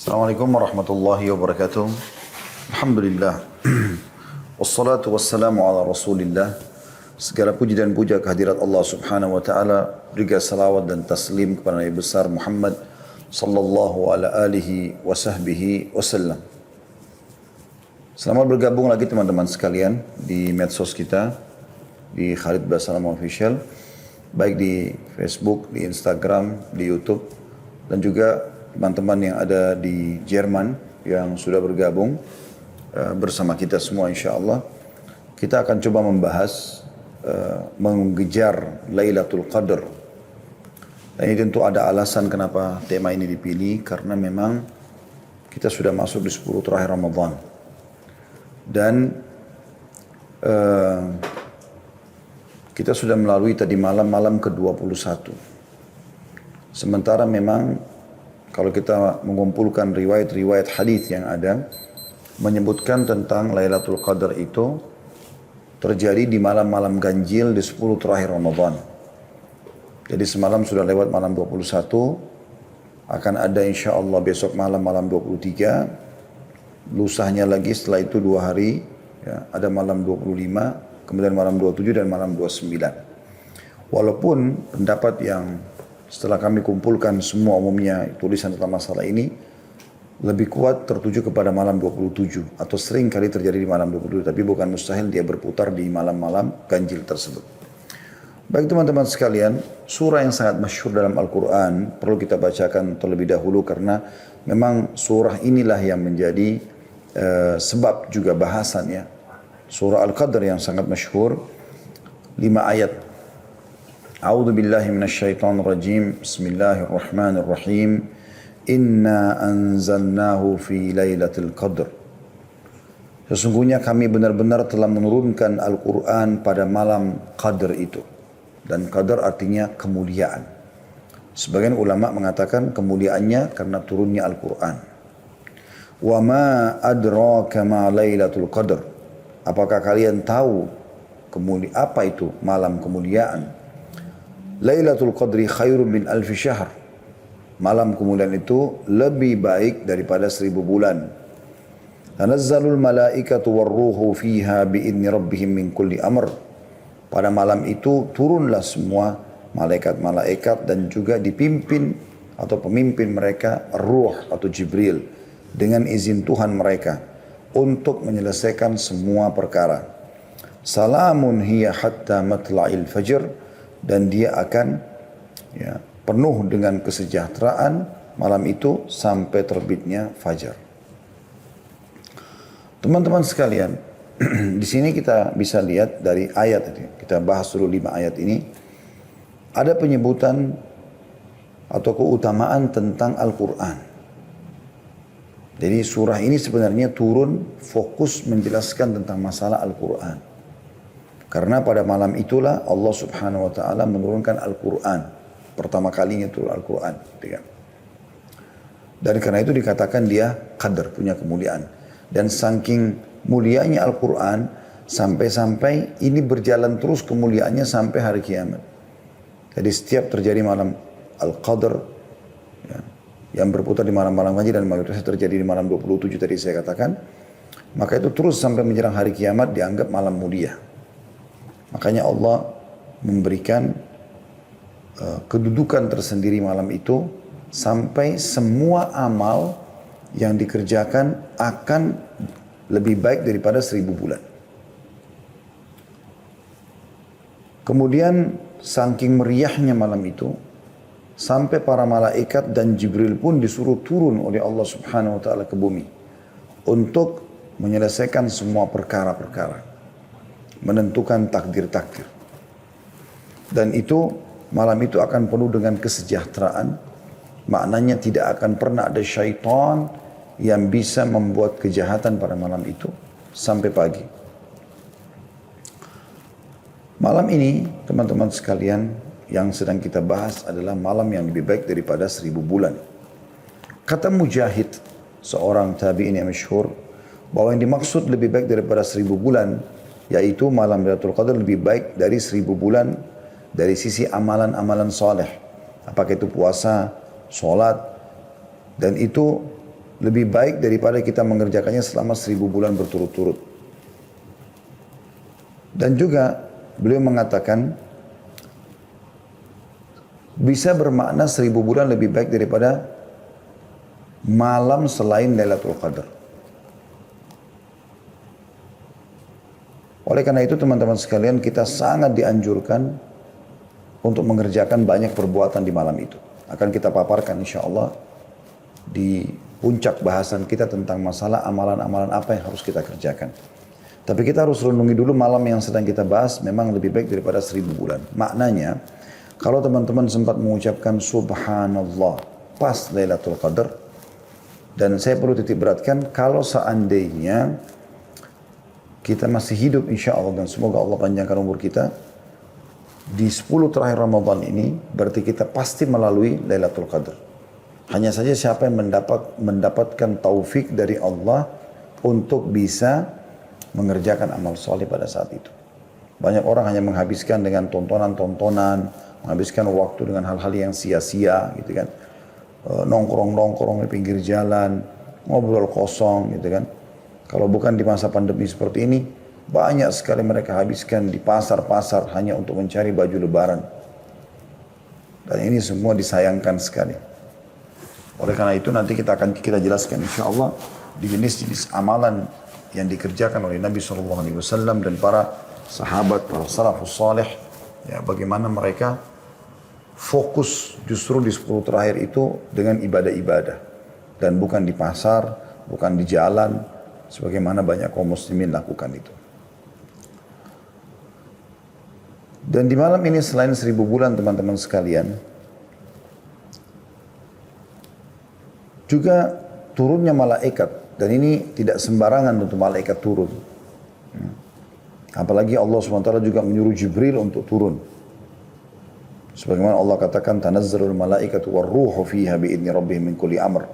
Assalamualaikum warahmatullahi wabarakatuh. Alhamdulillah. Wassalatu wassalamu ala rasulillah. Segala puji dan puja kehadirat Allah subhanahu wa ta'ala. Berikan salawat dan taslim kepada Nabi besar Muhammad sallallahu ala alihi wa sahbihi wasallam. Selamat bergabung lagi teman-teman sekalian di medsos kita, di Khalid Basalam Official, baik di Facebook, di Instagram, di YouTube, dan juga teman-teman yang ada di Jerman yang sudah bergabung bersama kita semua insya Allah. Kita akan coba membahas mengejar Lailatul Qadar. Dan ini tentu ada alasan kenapa tema ini dipilih, karena memang kita sudah masuk di 10 terakhir Ramadan. Dan kita sudah melalui tadi malam ke-21. Sementara memang kalau kita mengumpulkan riwayat-riwayat hadis yang ada, menyebutkan tentang Lailatul Qadar itu terjadi di malam-malam ganjil di 10 terakhir Ramadan. Jadi semalam sudah lewat malam 21, akan ada insya Allah besok malam 23, lusahnya lagi setelah itu 2 hari, ya, ada malam 25, kemudian malam 27 dan malam 29. Walaupun pendapat yang setelah kami kumpulkan semua umumnya tulisan tentang masalah ini lebih kuat tertuju kepada malam 27 atau sering kali terjadi di malam 27, tapi bukan mustahil dia berputar di malam-malam ganjil tersebut. Baik teman-teman sekalian, surah yang sangat masyhur dalam Al-Quran perlu kita bacakan terlebih dahulu karena memang surah inilah yang menjadi sebab juga bahasannya. Surah Al-Qadr yang sangat masyhur, 5 ayat. A'udzu billahi minasyaitonir rajim. Bismillahirrahmanirrahim. Inna anzalnahu fi lailatul qadr. Sesungguhnya kami benar-benar telah menurunkan Al-Quran pada malam Qadr itu. Dan Qadr artinya kemuliaan. Sebagian ulama mengatakan kemuliaannya karena turunnya Al-Quran. Wa ma adraka ma lailatul qadr. Apakah kalian tahu apa itu malam kemuliaan? Lailatul Qadri khairun min alfi syahr. Malam kemuliaan itu lebih baik daripada 1000 bulan. Tanazzalul malaikatu warruhu fiha bi'idni rabbihim min kulli amr. Pada malam itu turunlah semua malaikat-malaikat dan juga dipimpin atau pemimpin mereka Ruh atau Jibril dengan izin Tuhan mereka untuk menyelesaikan semua perkara. Salamun hiya hatta matla'il fajr. Dan dia akan penuh dengan kesejahteraan malam itu sampai terbitnya fajar. Teman-teman sekalian, di sini kita bisa lihat dari ayat ini. Kita bahas dulu 5 ayat ini. Ada penyebutan atau keutamaan tentang Al-Quran. Jadi surah ini sebenarnya turun fokus menjelaskan tentang masalah Al-Quran. Karena pada malam itulah Allah subhanahu wa ta'ala menurunkan Al-Quran. Pertama kalinya turun Al-Quran. Dan karena itu dikatakan dia qadar, punya kemuliaan. Dan saking mulianya Al-Quran, sampai-sampai ini berjalan terus kemuliaannya sampai hari kiamat. Jadi setiap terjadi malam Al-Qadr, yang berputar di malam-malam ganjil dan mayoritas terjadi di malam 27 tadi saya katakan, maka itu terus sampai menjelang hari kiamat dianggap malam mulia. Makanya Allah memberikan kedudukan tersendiri malam itu sampai semua amal yang dikerjakan akan lebih baik daripada 1000 bulan. Kemudian saking meriahnya malam itu sampai para malaikat dan Jibril pun disuruh turun oleh Allah subhanahu wa ta'ala ke bumi untuk menyelesaikan semua perkara-perkara, menentukan takdir-takdir. Dan itu malam itu akan penuh dengan kesejahteraan. Maknanya tidak akan pernah ada syaitan yang bisa membuat kejahatan pada malam itu sampai pagi. Malam ini teman-teman sekalian yang sedang kita bahas adalah malam yang lebih baik daripada 1000 bulan. Kata Mujahid, seorang tabi'in yang masyhur, bahwa yang dimaksud lebih baik daripada 1000 bulan yaitu malam Lailatul Qadar lebih baik dari 1000 bulan dari sisi amalan-amalan soleh. Apakah itu puasa, sholat, dan itu lebih baik daripada kita mengerjakannya selama 1000 bulan berturut-turut. Dan juga beliau mengatakan bisa bermakna 1000 bulan lebih baik daripada malam selain Lailatul Qadar. Oleh karena itu teman-teman sekalian, kita sangat dianjurkan untuk mengerjakan banyak perbuatan di malam itu. Akan kita paparkan insya Allah di puncak bahasan kita tentang masalah amalan-amalan apa yang harus kita kerjakan. Tapi kita harus renungi dulu malam yang sedang kita bahas memang lebih baik daripada 1000 bulan. Maknanya, kalau teman-teman sempat mengucapkan Subhanallah pas Lailatul Qadar, dan saya perlu titik beratkan, kalau seandainya kita masih hidup insya Allah dan semoga Allah panjangkan umur kita, di 10 terakhir Ramadan ini berarti kita pasti melalui Lailatul Qadar. Hanya saja siapa yang mendapatkan taufik dari Allah untuk bisa mengerjakan amal soleh pada saat itu. Banyak orang hanya menghabiskan dengan tontonan-tontonan, menghabiskan waktu dengan hal-hal yang sia-sia gitu kan. Nongkrong-nongkrong di pinggir jalan, ngobrol kosong gitu kan. Kalau bukan di masa pandemi seperti ini, banyak sekali mereka habiskan di pasar-pasar hanya untuk mencari baju lebaran. Dan ini semua disayangkan sekali. Oleh karena itu nanti kita jelaskan insya Allah di jenis-jenis amalan yang dikerjakan oleh Nabi SAW dan para sahabat, para salafus salih, ya, bagaimana mereka fokus justru di 10 terakhir itu dengan ibadah-ibadah dan bukan di pasar, bukan di jalan, sebagaimana banyak kaum muslimin lakukan itu. Dan di malam ini selain 1000 bulan teman-teman sekalian, juga turunnya malaikat, dan ini tidak sembarangan untuk malaikat turun. Apalagi Allah SWT juga menyuruh Jibril untuk turun. Sebagaimana Allah katakan, tanazzalul malaikatu warruhu fiha biidni rabbihim min kulli amr.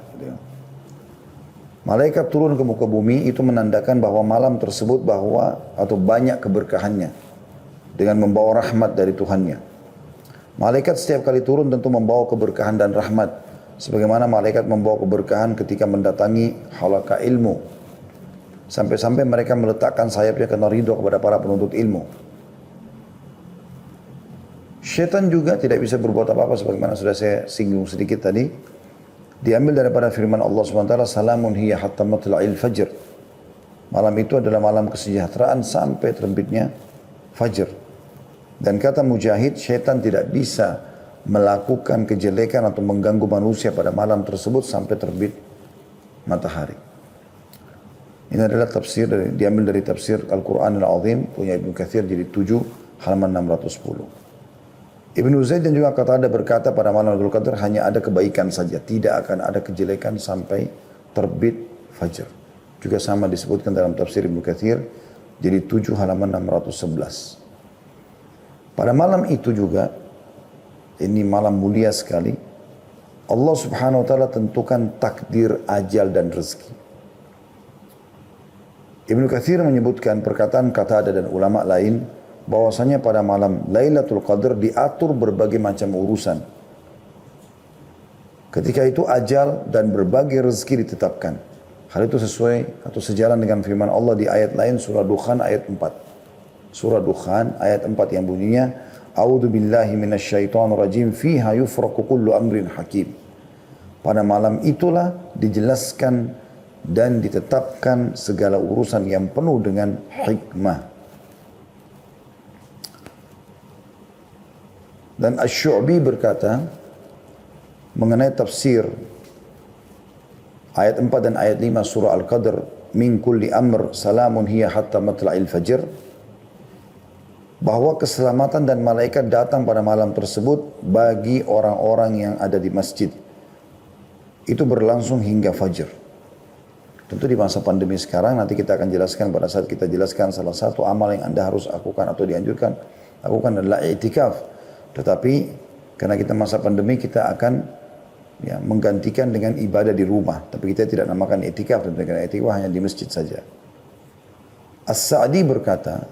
Malaikat turun ke muka bumi itu menandakan bahwa malam tersebut atau banyak keberkahannya dengan membawa rahmat dari Tuhannya. Malaikat setiap kali turun tentu membawa keberkahan dan rahmat. Sebagaimana malaikat membawa keberkahan ketika mendatangi halaqah ilmu. Sampai-sampai mereka meletakkan sayapnya karena ridho kepada para penuntut ilmu. Syaitan juga tidak bisa berbuat apa-apa sebagaimana sudah saya singgung sedikit tadi. Diambil daripada firman Allah SWT, salamun hiya hatta matla'il fajr. Malam itu adalah malam kesejahteraan sampai terbitnya fajr. Dan kata Mujahid, syaitan tidak bisa melakukan kejelekan atau mengganggu manusia pada malam tersebut sampai terbit matahari. Ini adalah tafsir diambil dari tafsir Al-Quran Al-Azim punya Ibnu Katsir jadi 7 halaman 610. Ibnu Zaid dan juga Qatada berkata pada malam Lailatul Qadar hanya ada kebaikan saja, tidak akan ada kejelekan sampai terbit fajar. Juga sama disebutkan dalam tafsir Ibnu Katsir jadi 7 halaman 611. Pada malam itu juga, ini malam mulia sekali, Allah Subhanahu wa taala tentukan takdir, ajal dan rezeki. Ibnu Katsir menyebutkan perkataan Qatada dan ulama lain bahwasanya pada malam Lailatul Qadar diatur berbagai macam urusan. Ketika itu ajal dan berbagai rezeki ditetapkan. Hal itu sesuai atau sejalan dengan firman Allah di ayat lain surah Dukhan ayat 4. Surah Dukhan ayat 4 yang bunyinya A'udzu billahi minasyaitonir rajim fiha yufraqu kullu amrin hakim. Pada malam itulah dijelaskan dan ditetapkan segala urusan yang penuh dengan hikmah. Dan Asy-Syu'bi berkata mengenai tafsir ayat 4 dan ayat 5 surah Al-Qadr, min kulli amr salamun hiya hatta matla'il fajr, bahwa keselamatan dan malaikat datang pada malam tersebut bagi orang-orang yang ada di masjid. Itu berlangsung hingga fajar. Tentu di masa pandemi sekarang nanti kita akan jelaskan pada saat kita jelaskan salah satu amal yang Anda harus lakukan atau dianjurkan lakukan adalah i'tikaf. Tetapi karena kita masa pandemi kita akan menggantikan dengan ibadah di rumah. Tapi kita tidak namakan i'tikaf, dan karena i'tikaf hanya di masjid saja. As-Sa'di berkata,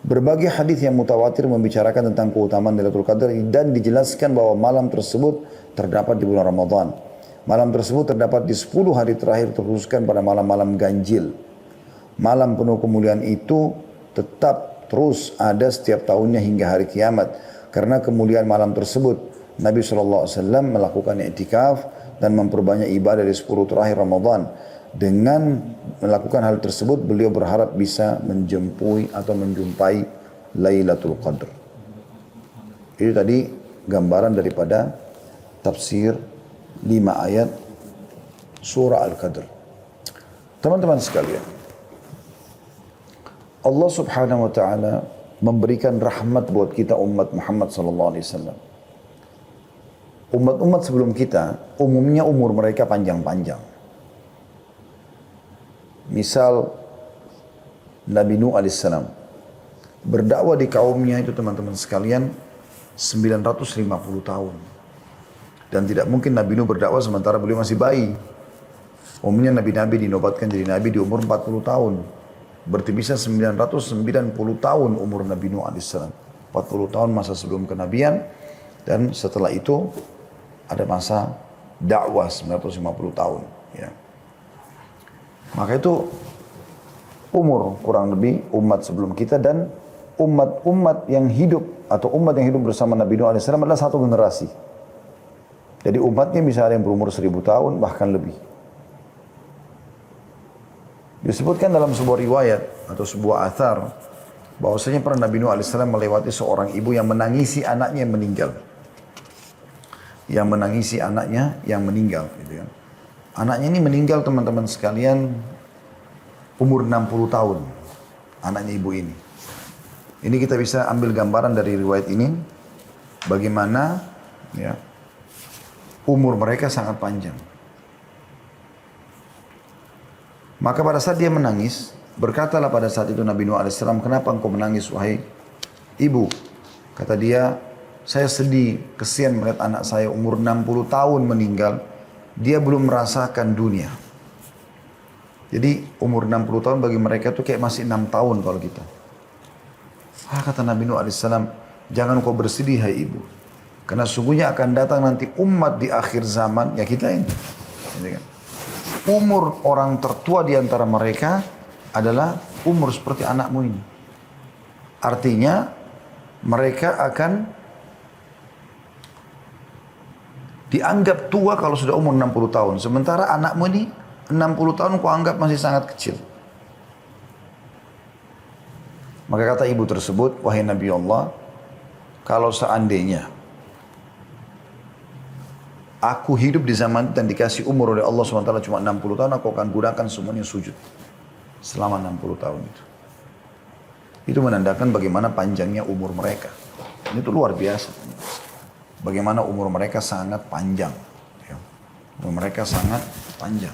berbagai hadis yang mutawatir membicarakan tentang keutamaan Lailatul Qadar dan dijelaskan bahwa malam tersebut terdapat di bulan Ramadan. Malam tersebut terdapat di 10 hari terakhir terkhususkan pada malam-malam ganjil. Malam penuh kemuliaan itu tetap terus ada setiap tahunnya hingga hari kiamat. Karena kemuliaan malam tersebut, Nabi SAW melakukan i'tikaf dan memperbanyak ibadah di 10 terakhir Ramadan. Dengan melakukan hal tersebut, beliau berharap bisa menjumpai Lailatul Qadr. Itu tadi gambaran daripada tafsir 5 ayat surah Al-Qadr. Teman-teman sekalian, Allah Subhanahu wa taala memberikan rahmat buat kita umat Muhammad sallallahu alaihi wasallam. Umat-umat sebelum kita umumnya umur mereka panjang-panjang. Misal Nabi Nuh alaihissalam berdakwah di kaumnya itu teman-teman sekalian 950 tahun. Dan tidak mungkin Nabi Nuh berdakwah sementara beliau masih bayi. Umumnya nabi-nabi dinobatkan jadi nabi di umur 40 tahun. Berarti bisa 990 tahun umur Nabi Nuh alaihissalam. 40 tahun masa sebelum kenabian dan setelah itu ada masa dakwah 950 tahun. Ya. Maka itu umur kurang lebih umat sebelum kita dan umat-umat yang hidup atau umat yang hidup bersama Nabi Nuh alaihissalam adalah satu generasi. Jadi umatnya bisa ada yang berumur 1000 tahun bahkan lebih. Disebutkan dalam sebuah riwayat atau sebuah athar bahwasanya pernah Nabi Nuh alaihissalam melewati seorang ibu yang menangisi anaknya yang meninggal. Yang menangisi anaknya yang meninggal. Gitu ya. Anaknya ini meninggal teman-teman sekalian umur 60 tahun. Anaknya ibu ini. Ini kita bisa ambil gambaran dari riwayat ini. Bagaimana ya, umur mereka sangat panjang. Maka pada saat dia menangis, berkatalah pada saat itu Nabi Nuh alaihissalam, kenapa engkau menangis wahai ibu? Kata dia, saya sedih, kesian melihat anak saya umur 60 tahun meninggal. Dia belum merasakan dunia. Jadi umur 60 tahun bagi mereka itu kayak masih 6 tahun kalau kita. Kata Nabi Nuh alaihissalam, jangan kau bersedih hai ibu. Karena sungguhnya akan datang nanti umat di akhir zaman, ya kita ini. Umur orang tertua di antara mereka adalah umur seperti anakmu ini. Artinya mereka akan dianggap tua kalau sudah umur 60 tahun. Sementara anakmu ini 60 tahun kau anggap masih sangat kecil. Maka kata ibu tersebut, wahai Nabi Allah, kalau seandainya aku hidup di zaman dan dikasih umur oleh Allah SWT cuma 60 tahun, aku akan gunakan semuanya sujud. Selama 60 tahun itu. Itu menandakan bagaimana panjangnya umur mereka. Itu luar biasa. Bagaimana umur mereka sangat panjang. Umur mereka sangat panjang.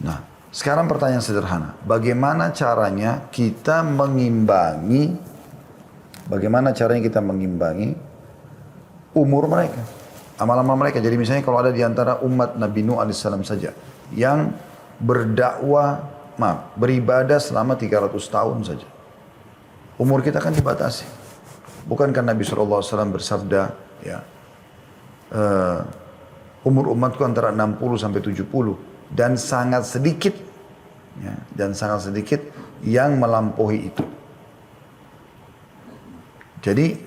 Nah, sekarang pertanyaan sederhana. Bagaimana caranya kita mengimbangi umur mereka? Amal-amal mereka. Jadi misalnya kalau ada di antara umat Nabi Nuh alaihissalam saja yang beribadah selama 300 tahun saja. Umur kita kan dibatasi. Bukankah Nabi SAW bersabda, ya, umur umatku antara 60 sampai 70 dan sangat sedikit yang melampaui itu. Jadi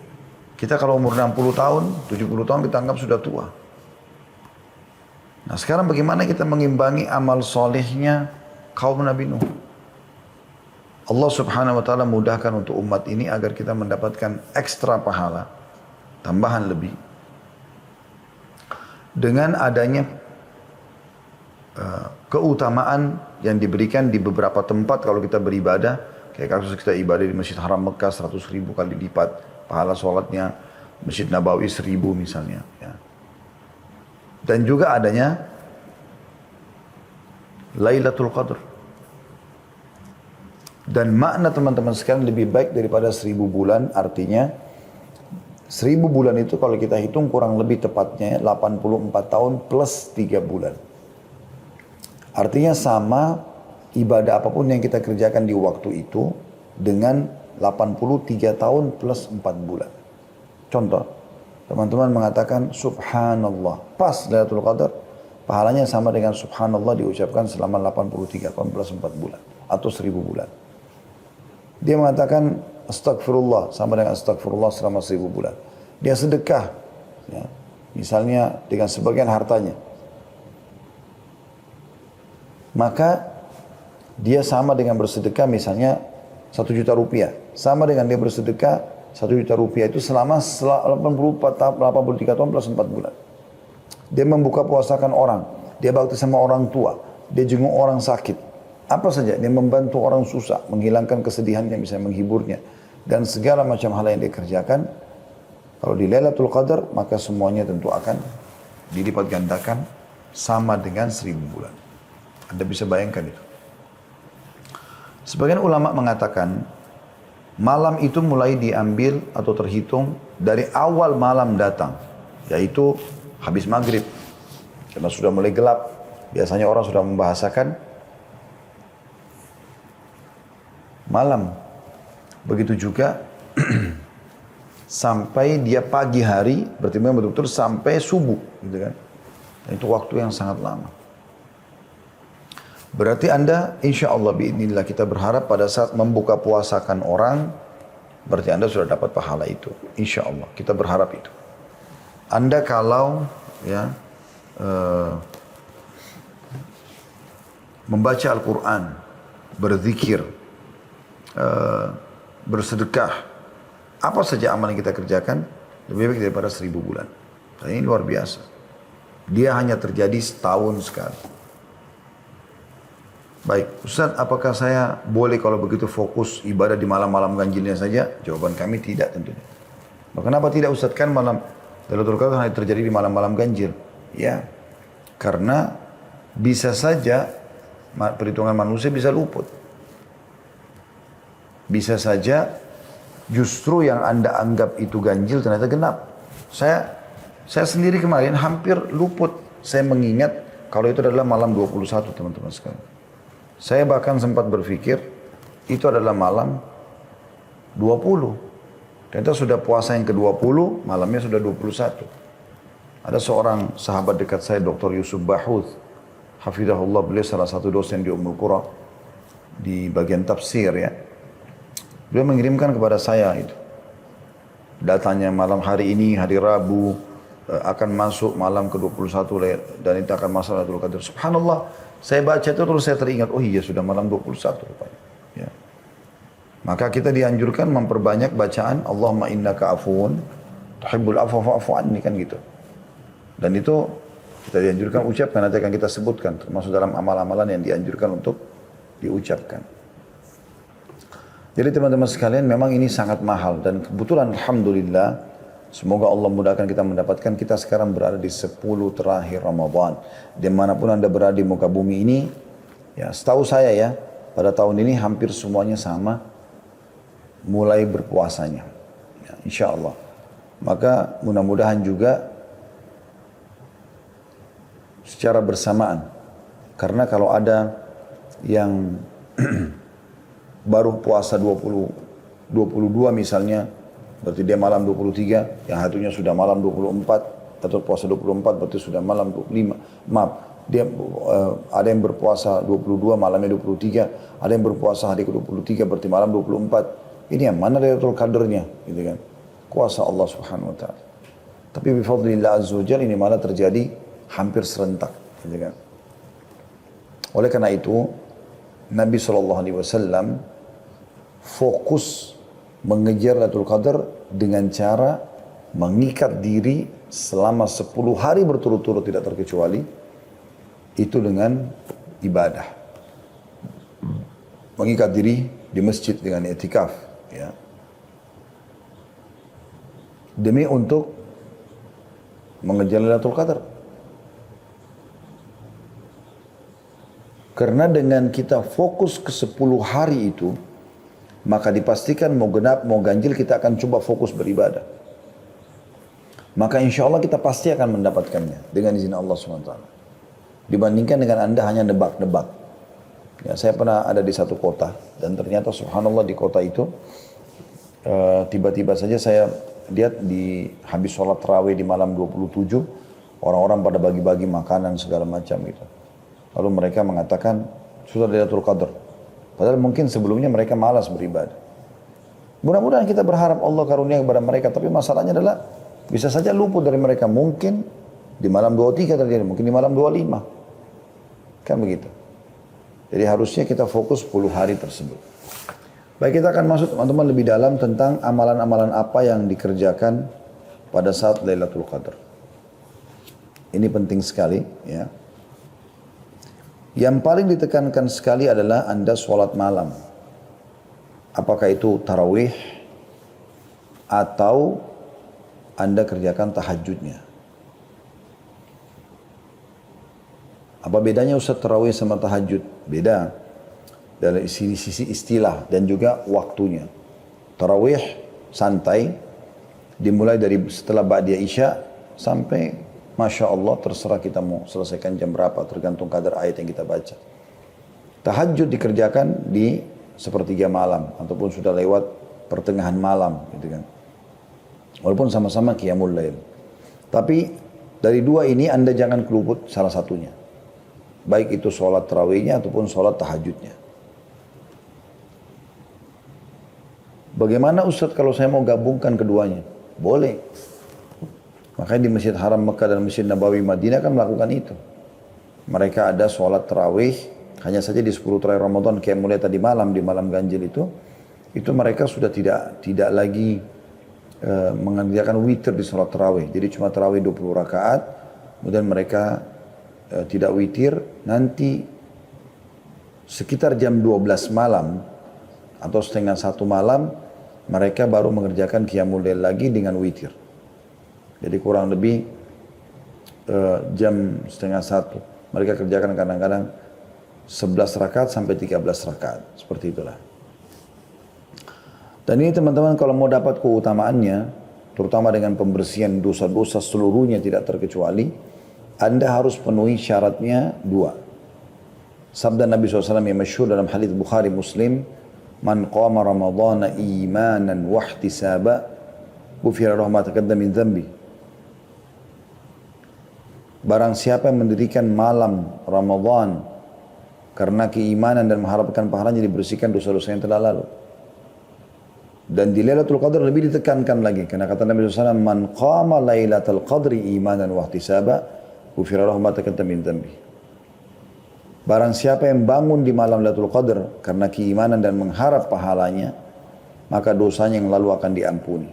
kita kalau umur 60 tahun, 70 tahun kita anggap sudah tua. Nah sekarang bagaimana kita mengimbangi amal solehnya kaum Nabi Nuh? Allah Subhanahu wa taala mudahkan untuk umat ini agar kita mendapatkan ekstra pahala, tambahan lebih. Dengan adanya keutamaan yang diberikan di beberapa tempat kalau kita beribadah, kayak kasus kita ibadah di Masjid Haram Mekah 100.000 kali lipat pahala sholatnya, Masjid Nabawi 1.000 misalnya. Ya. Dan juga adanya Lailatul Qadr. Dan makna teman-teman sekalian lebih baik daripada 1000 bulan, artinya 1000 bulan itu kalau kita hitung kurang lebih tepatnya 84 tahun plus 3 bulan. Artinya sama ibadah apapun yang kita kerjakan di waktu itu dengan 83 tahun plus 4 bulan. Contoh, Teman-teman mengatakan subhanallah. Pas Lailatul Qadar, pahalanya sama dengan subhanallah diucapkan selama 83, 18 bulan. Atau 1000 bulan. Dia mengatakan astagfirullah sama dengan astagfirullah selama 1000 bulan. Dia sedekah, ya, misalnya dengan sebagian hartanya. Maka dia sama dengan bersedekah misalnya 1 juta rupiah. Sama dengan dia bersedekah 1 juta rupiah itu selama 83 tahun plus 4 bulan. Dia membuka puasakan orang. Dia bakti sama orang tua. Dia jenguk orang sakit. Apa saja, dia membantu orang susah, menghilangkan kesedihannya, bisa menghiburnya. Dan segala macam hal yang dia kerjakan, kalau di Lailatul Qadar, maka semuanya tentu akan dilipat gandakan sama dengan 1000 bulan. Anda bisa bayangkan itu. Sebagian ulama mengatakan, malam itu mulai diambil atau terhitung dari awal malam datang, yaitu habis maghrib. Karena sudah mulai gelap, biasanya orang sudah membahasakan malam. Begitu juga sampai dia pagi hari, berarti memang betul-betul sampai subuh, gitu kan. Dan itu waktu yang sangat lama. Berarti Anda, insya Allah biidznillah, kita berharap pada saat membuka puasakan orang, berarti Anda sudah dapat pahala itu. Insya Allah, kita berharap itu. Anda kalau ya membaca Al-Quran, berzikir, bersedekah, apa saja amal yang kita kerjakan lebih baik daripada 1000 bulan. Dan ini luar biasa. Dia hanya terjadi setahun sekali. Baik, Ustaz, apakah saya boleh kalau begitu fokus ibadah di malam-malam ganjilnya saja? Jawaban kami tidak tentunya. Kenapa tidak, Ustaz? Kan malam Lailatul Qadar hanya terjadi di malam-malam ganjil. Ya, karena bisa saja perhitungan manusia bisa luput. Bisa saja justru yang Anda anggap itu ganjil ternyata genap. Saya sendiri kemarin hampir luput. Saya mengingat kalau itu adalah malam 21, teman-teman sekalian. Saya bahkan sempat berpikir itu adalah malam 20. Ternyata sudah puasa yang ke-20, malamnya sudah 21. Ada seorang sahabat dekat saya, Dr. Yusuf Bahuth, hafidhahullah, beliau salah satu dosen di Ummul Qura di bagian tafsir ya. Beliau mengirimkan kepada saya itu. Datanya malam hari ini, hari Rabu, akan masuk malam ke-21 dan itu akan masuk Lailatul Qadar. Subhanallah, saya baca itu terus saya teringat, oh iya sudah malam 21 rupanya. Ya. Maka kita dianjurkan memperbanyak bacaan Allahumma innaka afuun tuhibbul afwa fa'fu anni, kan gitu. Dan itu kita dianjurkan ucapkan, nanti akan kita sebutkan termasuk dalam amal-amalan yang dianjurkan untuk diucapkan. Jadi teman-teman sekalian, memang ini sangat mahal dan kebetulan alhamdulillah, semoga Allah mudahkan kita mendapatkan, kita sekarang berada di 10 terakhir Ramadan. Dimanapun Anda berada di muka bumi ini, ya setahu saya ya, pada tahun ini hampir semuanya sama mulai berpuasanya. Ya, insya Allah. Maka mudah-mudahan juga secara bersamaan. Karena kalau ada yang baru puasa 22 misalnya, berarti dia malam 23, yang satunya sudah malam 24, atau puasa 24 berarti sudah malam 25. Maaf, dia ada yang berpuasa 22, malamnya 23, ada yang berpuasa hari ke-23 berarti malam 24. Ini yang mana Lailatul Qadarnya, gitu kan? Kuasa Allah Subhanahu wa taala. Tapi bifadlillah azza wajalla ini malah terjadi hampir serentak, gitu kan? Oleh karena itu, Nabi SAW fokus mengejar Lailatul Qadar dengan cara mengikat diri selama 10 hari berturut-turut tidak terkecuali, itu dengan ibadah. Mengikat diri di masjid dengan i'tikaf, ya. Demi untuk mengejar Lailatul Qadar. Karena dengan kita fokus ke 10 hari itu, maka dipastikan mau genap, mau ganjil, kita akan coba fokus beribadah. Maka insya Allah kita pasti akan mendapatkannya dengan izin Allah SWT. Dibandingkan dengan Anda hanya nebak-nebak. Ya, saya pernah ada di satu kota, dan ternyata subhanallah di kota itu, tiba-tiba saja saya lihat di habis sholat tarawih di malam 27, orang-orang pada bagi-bagi makanan segala macam gitu. Lalu mereka mengatakan, sudah Lailatul Qadar. Padahal mungkin sebelumnya mereka malas beribadah. Mudah-mudahan kita berharap Allah karunia kepada mereka, tapi masalahnya adalah bisa saja luput dari mereka. Mungkin di malam 23 terjadi, mungkin di malam 25. Kan begitu. Jadi harusnya kita fokus 10 hari tersebut. Baik, kita akan masuk teman-teman lebih dalam tentang amalan-amalan apa yang dikerjakan pada saat Lailatul Qadar. Ini penting sekali ya. Yang paling ditekankan sekali adalah Anda sholat malam. Apakah itu tarawih atau Anda kerjakan tahajudnya. Apa bedanya Ustaz tarawih sama tahajud? Beda dari sisi istilah dan juga waktunya. Tarawih santai, dimulai dari setelah Ba'diyah Isya sampai Masya Allah terserah kita mau selesaikan jam berapa, tergantung kadar ayat yang kita baca. Tahajud dikerjakan di sepertiga malam ataupun sudah lewat pertengahan malam gitu kan. Walaupun sama-sama qiyamul lail. Tapi dari dua ini Anda jangan keluput salah satunya. Baik itu sholat tarawihnya ataupun sholat tahajudnya. Bagaimana Ustaz kalau saya mau gabungkan keduanya? Boleh. Makanya di Masjid Haram Mekah dan Masjid Nabawi Madinah kan melakukan itu. Mereka ada sholat tarawih, hanya saja di 10 terakhir Ramadan kayak mulai tadi malam, di malam ganjil itu mereka sudah tidak lagi mengerjakan witir di sholat tarawih. Jadi cuma tarawih 20 rakaat, kemudian mereka tidak witir, nanti sekitar jam 12 malam atau setengah 1 malam, mereka baru mengerjakan qiyamul lail lagi dengan witir. Jadi kurang lebih jam setengah 1. Mereka kerjakan kadang-kadang 11 rakaat sampai 13 rakaat. Seperti itulah. Dan ini teman-teman kalau mau dapat keutamaannya, terutama dengan pembersihan dosa-dosa seluruhnya tidak terkecuali, Anda harus penuhi syaratnya 2. Sabda Nabi SAW yang masyhur dalam hadits Bukhari Muslim, Man qama Ramadhana imanan wahtisaba, ghufira lahu ma taqaddama min dhanbi. Barang siapa yang mendirikan malam Ramadhan karena keimanan dan mengharapkan pahalanya, dibersihkan dosa-dosa yang telah lalu. Dan di Lailatul Qadar lebih ditekankan lagi, karena kata Nabi SAW, Man qama Lailatul Qadri imanan wahtisaba, ghufira lahu ma taqaddama min dhanbi. Barang siapa yang bangun di malam Lailatul Qadar karena keimanan dan mengharap pahalanya, maka dosanya yang lalu akan diampuni.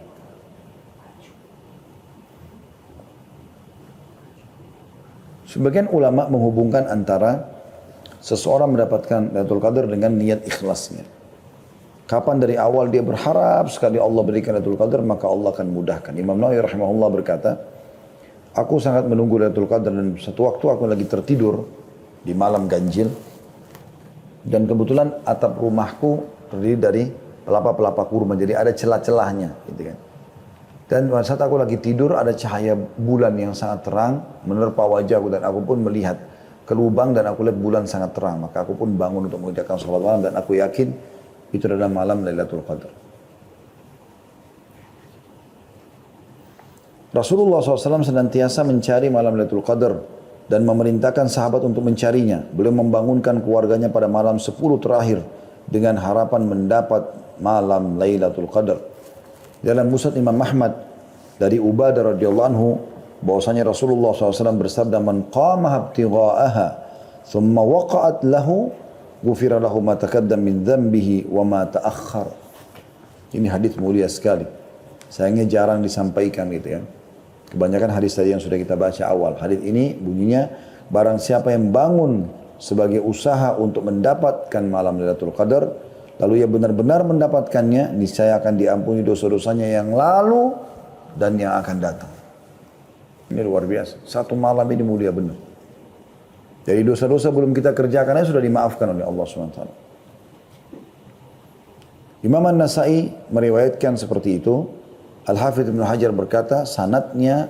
Sebagian ulama menghubungkan antara seseorang mendapatkan Lailatul Qadar dengan niat ikhlasnya. Kapan dari awal dia berharap sekali Allah berikan Lailatul Qadar, maka Allah akan mudahkan. Imam Nawawi rahimahullah berkata, aku sangat menunggu Lailatul Qadar dan satu waktu aku lagi tertidur di malam ganjil dan kebetulan atap rumahku terdiri dari pelapa-pelapa kurma, jadi ada celah-celahnya gitu kan. Dan pada saat aku lagi tidur ada cahaya bulan yang sangat terang menerpa wajahku dan aku pun melihat ke lubang dan aku lihat bulan sangat terang. Maka aku pun bangun untuk mengerjakan sholat malam dan aku yakin itu adalah malam Lailatul Qadar. Rasulullah SAW senantiasa mencari malam Lailatul Qadar dan memerintahkan sahabat untuk mencarinya. Beliau membangunkan keluarganya pada malam 10 terakhir dengan harapan mendapat malam Lailatul Qadar. Dalam Musnad Imam Ahmad dari Ubadah radhiyallahu anhu bahwasanya Rasulullah SAW bersabda, Man qama ibtigha'aha thumma waqa'at lahu ghufira lahu ma taqaddam min dhanbihi wa ma ta'akhkhar. Ini hadis mulia sekali. Sayangnya jarang disampaikan gitu ya. Kebanyakan hadis tadi yang sudah kita baca awal. Hadis ini bunyinya, barang siapa yang bangun sebagai usaha untuk mendapatkan malam Lailatul Qadar, lalu ia benar-benar mendapatkannya, niscaya akan diampuni dosa-dosanya yang lalu dan yang akan datang. Ini luar biasa. Satu malam ini mulia benar. Jadi dosa-dosa belum kita kerjakan sudah dimaafkan oleh Allah SWT. Imam An-Nasai meriwayatkan seperti itu. Al-Hafidh Ibn Hajar berkata, sanadnya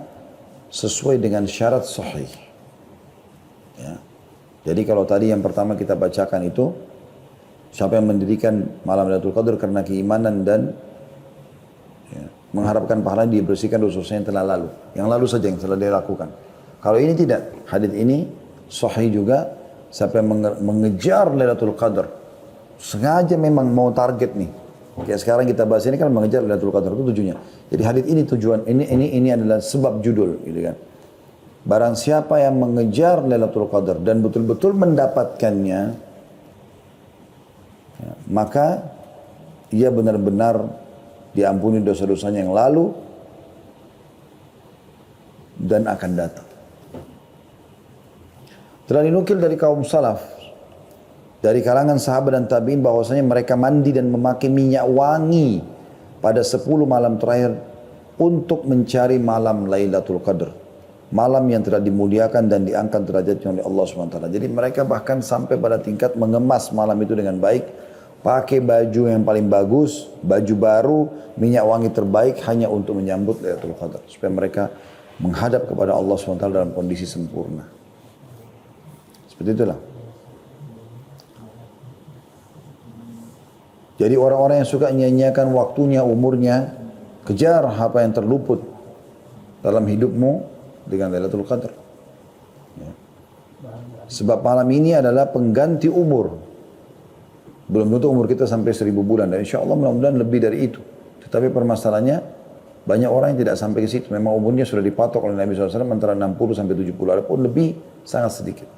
sesuai dengan syarat sahih. Ya. Jadi kalau tadi yang pertama kita bacakan itu, siapa yang mendirikan malam Lailatul Qadar karena keimanan dan mengharapkan pahala dibersihkan dosa-dosa yang telah lalu. Yang lalu saja yang telah dia lakukan. Kalau ini tidak, hadis ini sahih juga, siapa yang mengejar Lailatul Qadar, sengaja memang mau target nih. Kayak sekarang kita bahas ini kan mengejar Lailatul Qadar, itu tujuannya. Jadi hadis ini tujuan, ini adalah sebab judul gitu kan. Barang siapa yang mengejar Lailatul Qadar dan betul-betul mendapatkannya, ya, maka ia benar-benar diampuni dosa-dosanya yang lalu dan akan datang. Telah dinukil dari kaum salaf, dari kalangan sahabat dan tabi'in bahwasanya mereka mandi dan memakai minyak wangi pada 10 malam terakhir untuk mencari malam Lailatul Qadar. Malam yang telah dimuliakan dan diangkat derajatnya oleh Allah SWT. Jadi mereka bahkan sampai pada tingkat mengemas malam itu dengan baik. Pakai baju yang paling bagus, baju baru, minyak wangi terbaik hanya untuk menyambut Lailatul Qadar. Supaya mereka menghadap kepada Allah SWT dalam kondisi sempurna. Seperti itulah. Jadi orang-orang yang suka nyanyiakan waktunya, umurnya, kejar apa yang terluput dalam hidupmu dengan Lailatul Qadar. Ya. Sebab malam ini adalah pengganti umur. Belum tentu umur kita sampai 1000 bulan. Dan insya Allah mudah-mudahan lebih dari itu. Tetapi permasalahannya, banyak orang yang tidak sampai ke situ. Memang umurnya sudah dipatok oleh Nabi SAW antara 60 sampai 70. Adapun lebih sangat sedikit.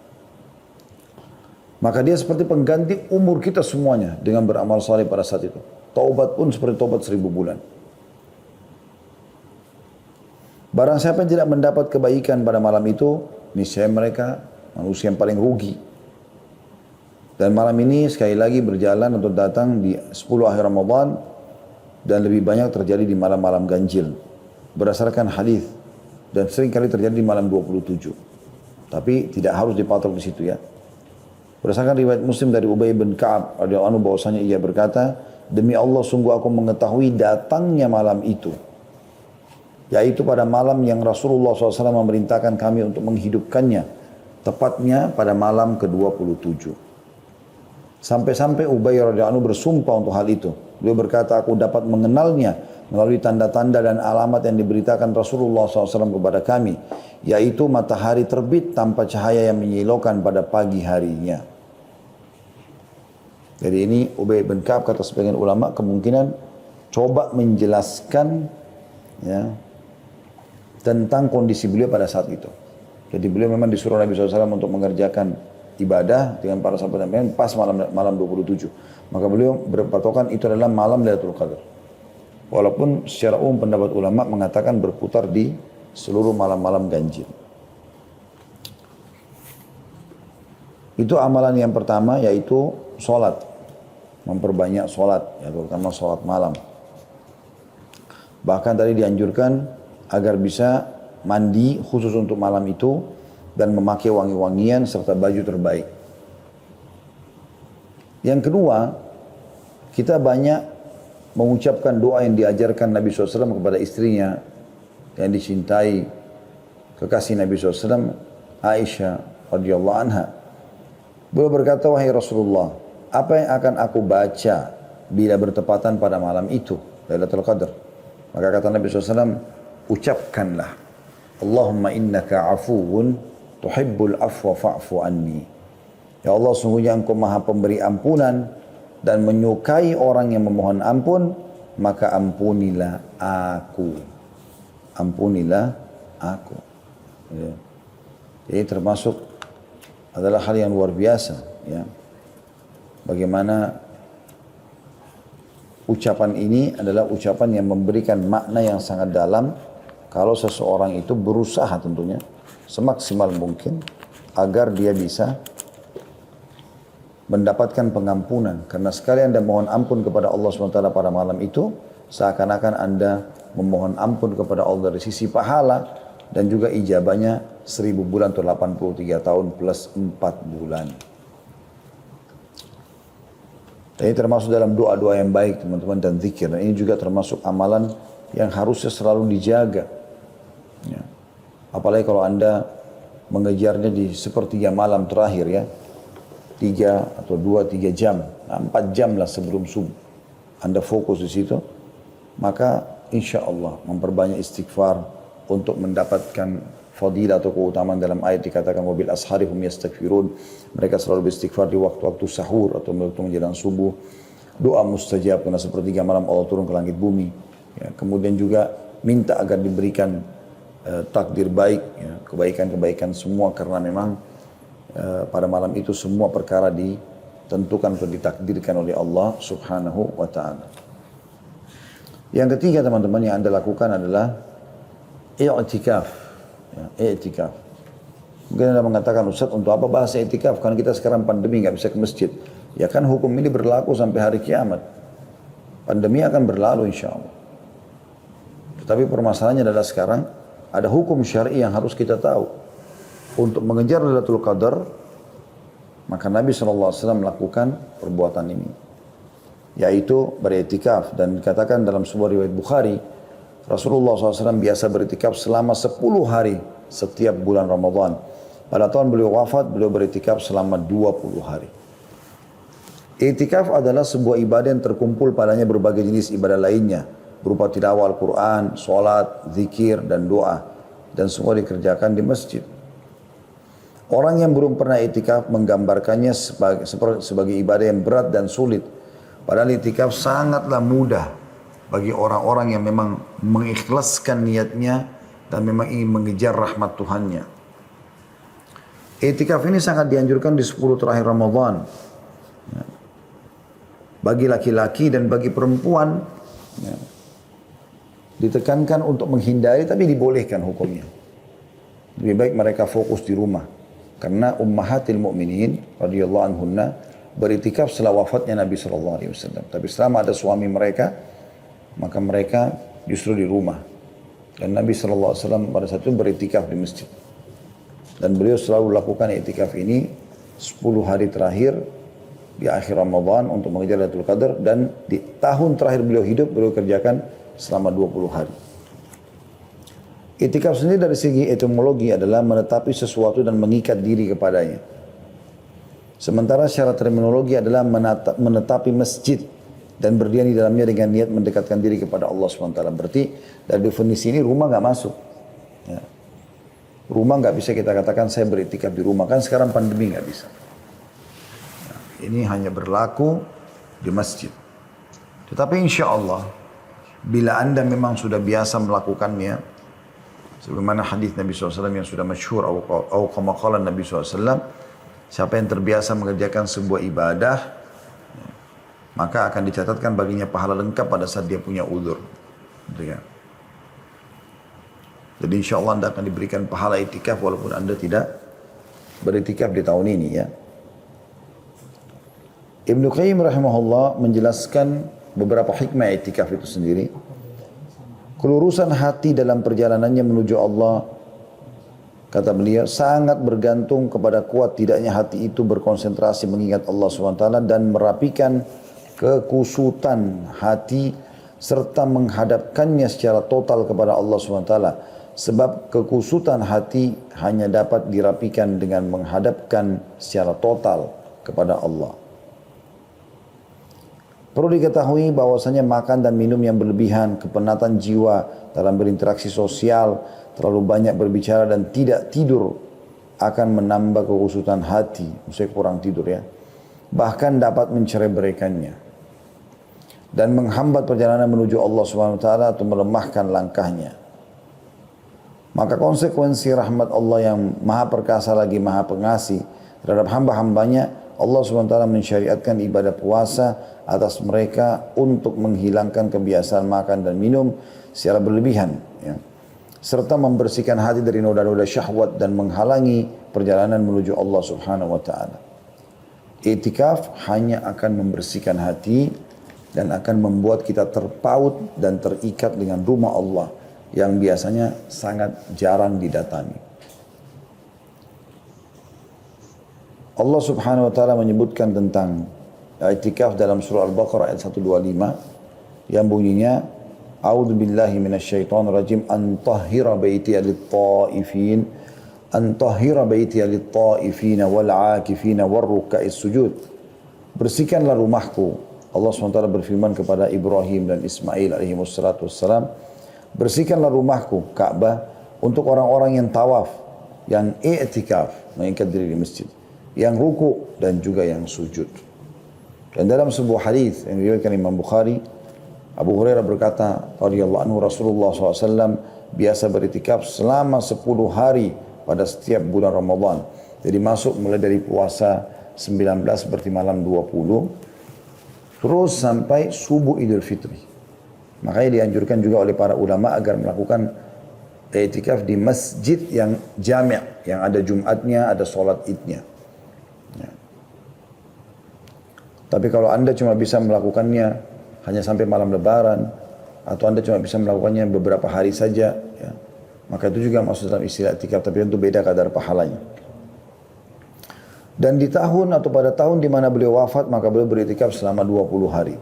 Maka dia seperti pengganti umur kita semuanya dengan beramal saleh pada saat itu. Taubat pun seperti taubat 1000 bulan. Barang siapa yang tidak mendapat kebaikan pada malam itu, niscaya mereka manusia yang paling rugi. Dan malam ini sekali lagi berjalan untuk datang di 10 akhir Ramadan dan lebih banyak terjadi di malam-malam ganjil. Berdasarkan hadis dan sering kali terjadi di malam 27. Tapi tidak harus dipatok di situ ya. Berdasarkan riwayat Muslim dari Ubay bin Ka'ab radhiyallahu anhu bahwasanya ia berkata, demi Allah sungguh aku mengetahui datangnya malam itu. Yaitu pada malam yang Rasulullah SAW memerintahkan kami untuk menghidupkannya. Tepatnya pada malam ke-27. Sampai-sampai Ubay radhiyallahu anhu bersumpah untuk hal itu. Beliau berkata, aku dapat mengenalnya melalui tanda-tanda dan alamat yang diberitakan Rasulullah SAW kepada kami. Yaitu matahari terbit tanpa cahaya yang menyilaukan pada pagi harinya. Jadi ini Ubay bin Ka'ab kata sebagian ulama kemungkinan coba menjelaskan ya, tentang kondisi beliau pada saat itu. Jadi beliau memang disuruh Nabi SAW untuk mengerjakan ibadah dengan para sahabat dan pas malam 27. Maka beliau berpatokan itu adalah malam Lailatul Qadar. Walaupun secara umum pendapat ulama mengatakan berputar di seluruh malam-malam ganjil. Itu amalan yang pertama yaitu sholat. Memperbanyak sholat, ya, terutama sholat malam. Bahkan tadi dianjurkan agar bisa mandi khusus untuk malam itu dan memakai wangi-wangian serta baju terbaik. Yang kedua, kita banyak mengucapkan doa yang diajarkan Nabi SAW kepada istrinya yang dicintai kekasih Nabi SAW, Aisyah radhiyallahu anha. Beliau berkata, wahai Rasulullah, apa yang akan aku baca bila bertepatan pada malam itu, Lailatul Qadar? Maka kata Nabi SAW, ucapkanlah, Allahumma innaka afuwun tuhibbul afwa fa'fu anni. Ya Allah, sungguhnya engkau maha pemberi ampunan dan menyukai orang yang memohon ampun, maka ampunilah aku. Ampunilah aku. Ya. Jadi termasuk adalah hal yang luar biasa. Ya. Bagaimana ucapan ini adalah ucapan yang memberikan makna yang sangat dalam kalau seseorang itu berusaha tentunya semaksimal mungkin agar dia bisa mendapatkan pengampunan. Karena sekali Anda mohon ampun kepada Allah SWT pada malam itu, seakan-akan Anda memohon ampun kepada Allah dari sisi pahala dan juga ijabahnya 1000 bulan atau 83 tahun plus 4 bulan. Ini termasuk dalam doa-doa yang baik teman-teman dan zikir. Dan ini juga termasuk amalan yang harusnya selalu dijaga. Ya. Apalagi kalau Anda mengejarnya di sepertiga malam terakhir ya. 3 atau 2-3 jam, 4 jam lah sebelum subuh. Anda fokus di situ, maka insya Allah memperbanyak istighfar untuk mendapatkan fadilah atau keutamaan dalam ayat dikatakan wabil ashari hum yastaghfirun. Mereka selalu beristighfar di waktu-waktu sahur atau waktu menjelang subuh. Doa mustajab karena sepertiga malam Allah turun ke langit bumi. Ya, kemudian juga minta agar diberikan takdir baik, ya, kebaikan-kebaikan semua karena memang pada malam itu semua perkara ditentukan atau ditakdirkan oleh Allah Subhanahu wa taala. Yang ketiga teman-teman yang Anda lakukan adalah i'tikaf. Ya, i'tikaf. Mungkin Anda mengatakan, Ustaz untuk apa bahas i'tikaf? Karena kita sekarang pandemi nggak bisa ke masjid. Ya kan hukum ini berlaku sampai hari kiamat. Pandemi akan berlalu insya Allah. Tetapi permasalahannya adalah sekarang ada hukum syar'i yang harus kita tahu. Untuk mengejar Lailatul Qadar, maka Nabi SAW melakukan perbuatan ini. Yaitu beriktikaf, dan dikatakan dalam sebuah riwayat Bukhari, Rasulullah SAW biasa beriktikaf selama 10 hari setiap bulan Ramadan. Pada tahun beliau wafat, beliau beriktikaf selama 20 hari. Iktikaf adalah sebuah ibadah yang terkumpul padanya berbagai jenis ibadah lainnya, berupa tilawah Al-Quran, sholat, zikir, dan doa. Dan semua dikerjakan di masjid. Orang yang belum pernah iktikaf menggambarkannya sebagai ibadah yang berat dan sulit. Padahal iktikaf sangatlah mudah bagi orang-orang yang memang mengikhlaskan niatnya dan memang ingin mengejar rahmat Tuhannya. Iktikaf ini sangat dianjurkan di 10 terakhir Ramadan. Bagi laki-laki dan bagi perempuan, ya, ditekankan untuk menghindari tapi dibolehkan hukumnya. Lebih baik mereka fokus di rumah. Karena ummahatil mu'minin radhiyallahu anhunna beriktikaf setelah wafatnya Nabi SAW. Tapi selama ada suami mereka, maka mereka justru di rumah. Dan Nabi SAW pada saat itu beriktikaf di masjid. Dan beliau selalu lakukan iktikaf ini 10 hari terakhir di akhir Ramadan untuk mengejar Lailatul Qadar, dan di tahun terakhir beliau hidup beliau kerjakan selama 20 hari. Iktikaf sendiri dari segi etimologi adalah menetapi sesuatu dan mengikat diri kepadanya. Sementara secara terminologi adalah menetapi masjid dan berdiri di dalamnya dengan niat mendekatkan diri kepada Allah SWT. Berarti dari definisi ini rumah nggak masuk. Ya. Rumah nggak bisa kita katakan saya beriktikaf di rumah, kan sekarang pandemi nggak bisa. Ini hanya berlaku di masjid. Tetapi insya Allah, bila Anda memang sudah biasa melakukannya, sebagaimana hadis Nabi SAW yang sudah masyhur, atau kama qala Nabi SAW, siapa yang terbiasa mengerjakan sebuah ibadah, maka akan dicatatkan baginya pahala lengkap pada saat dia punya udzur. Gitu ya. Jadi insya Allah Anda akan diberikan pahala iktikaf walaupun Anda tidak beriktikaf di tahun ini ya. Ibnu Qayyim rahimahullah menjelaskan beberapa hikmah iktikaf itu sendiri. Kelurusan hati dalam perjalanannya menuju Allah, kata beliau, sangat bergantung kepada kuat tidaknya hati itu berkonsentrasi mengingat Allah SWT dan merapikan kekusutan hati serta menghadapkannya secara total kepada Allah SWT. Sebab kekusutan hati hanya dapat dirapikan dengan menghadapkan secara total kepada Allah. Perlu diketahui bahwasanya makan dan minum yang berlebihan, kepenatan jiwa dalam berinteraksi sosial, terlalu banyak berbicara dan tidak tidur akan menambah kekusutan hati. Maksudnya kurang tidur ya. Bahkan dapat mencerai-beraikannya. Dan menghambat perjalanan menuju Allah SWT atau melemahkan langkahnya. Maka konsekuensi rahmat Allah yang maha perkasa lagi maha pengasih terhadap hamba-hambanya, Allah SWT mensyariatkan ibadah puasa atas mereka untuk menghilangkan kebiasaan makan dan minum secara berlebihan. Ya. Serta membersihkan hati dari noda-noda syahwat dan menghalangi perjalanan menuju Allah Subhanahu wa Ta'ala. Iktikaf hanya akan membersihkan hati dan akan membuat kita terpaut dan terikat dengan rumah Allah yang biasanya sangat jarang didatangi. Allah Subhanahu wa Ta'ala menyebutkan tentang i'tikaf dalam surah Al-Baqarah ayat 125 yang bunyinya A'udzu billahi minasyaitonir rajim an tahhira baitiya lit-ta'ifin wal 'akifin war ruk'is sujud. Bersihkanlah rumahku Allah SWT berfirman kepada Ibrahim dan Ismail alaihi wassalam, bersihkanlah rumahku, Ka'bah, untuk orang-orang yang tawaf, yang i'tikaf, mengikat diri di masjid, yang ruku dan juga yang sujud. Dan dalam sebuah hadis yang diriwayatkan Imam Bukhari, Abu Hurairah berkata, radhiyallahu anhu, Rasulullah SAW biasa beriktikaf selama 10 hari pada setiap bulan Ramadan. Jadi masuk mulai dari puasa 19 berarti malam 20, terus sampai subuh Idul Fitri. Makanya dianjurkan juga oleh para ulama agar melakukan i'tikaf di masjid yang jami', yang ada Jumatnya, ada sholat idnya. Ya. Tapi kalau Anda cuma bisa melakukannya hanya sampai malam lebaran, atau Anda cuma bisa melakukannya beberapa hari saja, ya, maka itu juga masuk dalam istilah i'tikaf, tapi tentu beda kadar pahalanya. Dan di tahun atau pada tahun di mana beliau wafat, maka beliau beriktikaf selama 20 hari.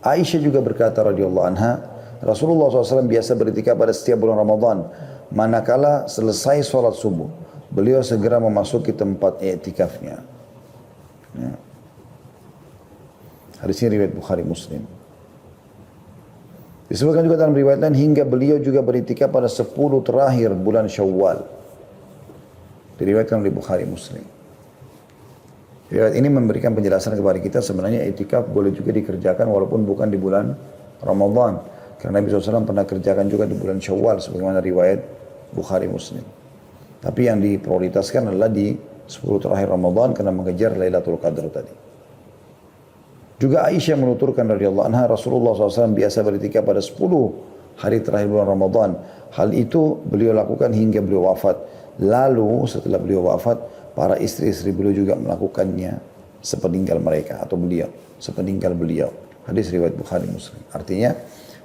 Aisyah juga berkata radhiyallahu anha, Rasulullah SAW biasa beriktikaf pada setiap bulan Ramadan. Manakala selesai sholat subuh, beliau segera memasuki tempat i'tikafnya. Ya. Hadis ini riwayat Bukhari Muslim. Disebutkan juga dalam riwayat lain hingga beliau juga beriktikaf pada 10 terakhir bulan Syawal. Diriwayatkan oleh Bukhari Muslim. Riwayat ini memberikan penjelasan kepada kita sebenarnya i'tikaf boleh juga dikerjakan walaupun bukan di bulan Ramadan. Karena Nabi SAW pernah kerjakan juga di bulan Syawal sebagaimana riwayat Bukhari Muslim. Tapi yang diprioritaskan adalah di 10 terakhir Ramadan karena mengejar Lailatul Qadar tadi. Juga Aisyah menuturkan radhiyallahu anha, Rasulullah SAW biasa beriktikaf pada 10 hari terakhir bulan Ramadan. Hal itu beliau lakukan hingga beliau wafat. Lalu setelah beliau wafat, para istri-istri beliau juga melakukannya sepeninggal mereka atau beliau, sepeninggal beliau. Hadis riwayat Bukhari Muslim. Artinya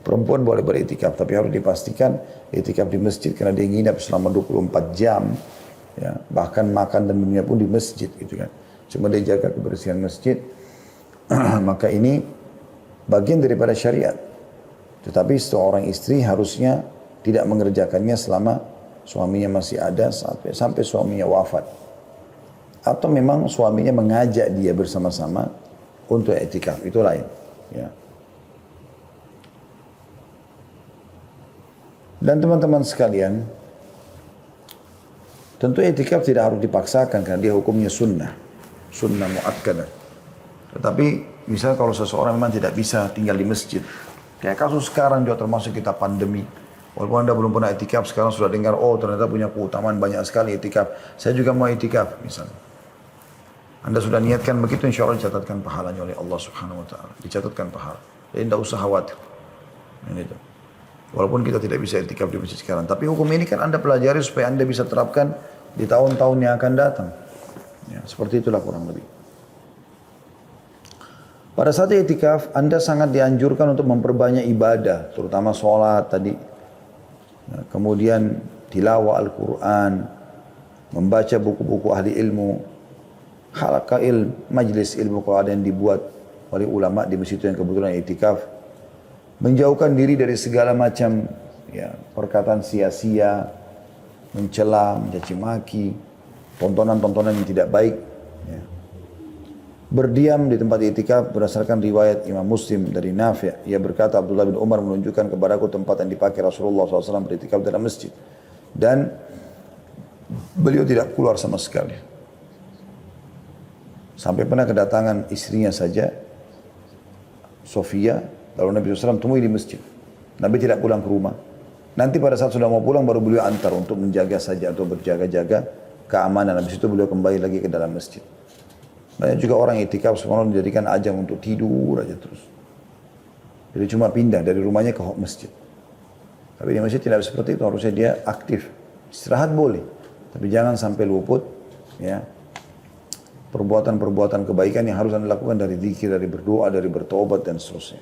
perempuan boleh beriktikaf, tapi harus dipastikan iktikaf di masjid karena dia nginap selama 24 jam. Ya, bahkan makan dan minumnya pun di masjid gitu kan. Cuma dia jaga kebersihan masjid. Maka ini bagian daripada syariat. Tetapi seorang istri harusnya tidak mengerjakannya selama suaminya masih ada sampai suaminya wafat. Atau memang suaminya mengajak dia bersama-sama untuk i'tikaf, itu lain. Ya. Dan teman-teman sekalian, tentu i'tikaf tidak harus dipaksakan karena dia hukumnya sunnah muakkadah. Tetapi misalnya kalau seseorang memang tidak bisa tinggal di masjid, kayak kasus sekarang juga termasuk kita pandemi. Walaupun Anda belum pernah i'tikaf, sekarang sudah dengar, oh ternyata punya keutamaan banyak sekali i'tikaf. Saya juga mau i'tikaf misalnya. Anda sudah niatkan begitu, insya Allah dicatatkan pahalanya oleh Allah Subhanahu Wa Taala. Dicatatkan pahala. Jadi tidak usah khawatir. Ini itu. Walaupun kita tidak bisa i'tikaf di masjid sekarang, tapi hukum ini kan Anda pelajari supaya Anda bisa terapkan di tahun-tahun yang akan datang. Ya, seperti itulah kurang lebih. Pada saat i'tikaf, Anda sangat dianjurkan untuk memperbanyak ibadah, terutama sholat tadi. Ya, kemudian tilawah Al-Quran, membaca buku-buku ahli ilmu, halaqah majlis ilmu kalau ada yang dibuat oleh ulama di masjid yang kebetulan i'tikaf, menjauhkan diri dari segala macam ya, perkataan sia-sia, mencela, mencaci maki, tontonan-tontonan yang tidak baik. Ya. Berdiam di tempat i'tikaf berdasarkan riwayat Imam Muslim dari Nafi'. Ia berkata, Abdullah bin Umar menunjukkan kepadaku tempat yang dipakai Rasulullah SAW beriktikaf dalam masjid. Dan beliau tidak keluar sama sekali. Sampai pernah kedatangan istrinya saja, Sofia, lalu Nabi SAW temui di masjid. Nabi tidak pulang ke rumah. Nanti pada saat sudah mau pulang baru beliau antar untuk menjaga saja atau berjaga-jaga keamanan. Habis itu beliau kembali lagi ke dalam masjid. Banyak juga orang i'tikaf semuanya menjadikan ajang untuk tidur aja terus. Jadi cuma pindah dari rumahnya ke masjid. Tapi di masjid tidak seperti itu, harusnya dia aktif. Istirahat boleh, tapi jangan sampai luput ya perbuatan-perbuatan kebaikan yang harus Anda lakukan dari zikir, dari berdoa, dari bertobat dan seterusnya.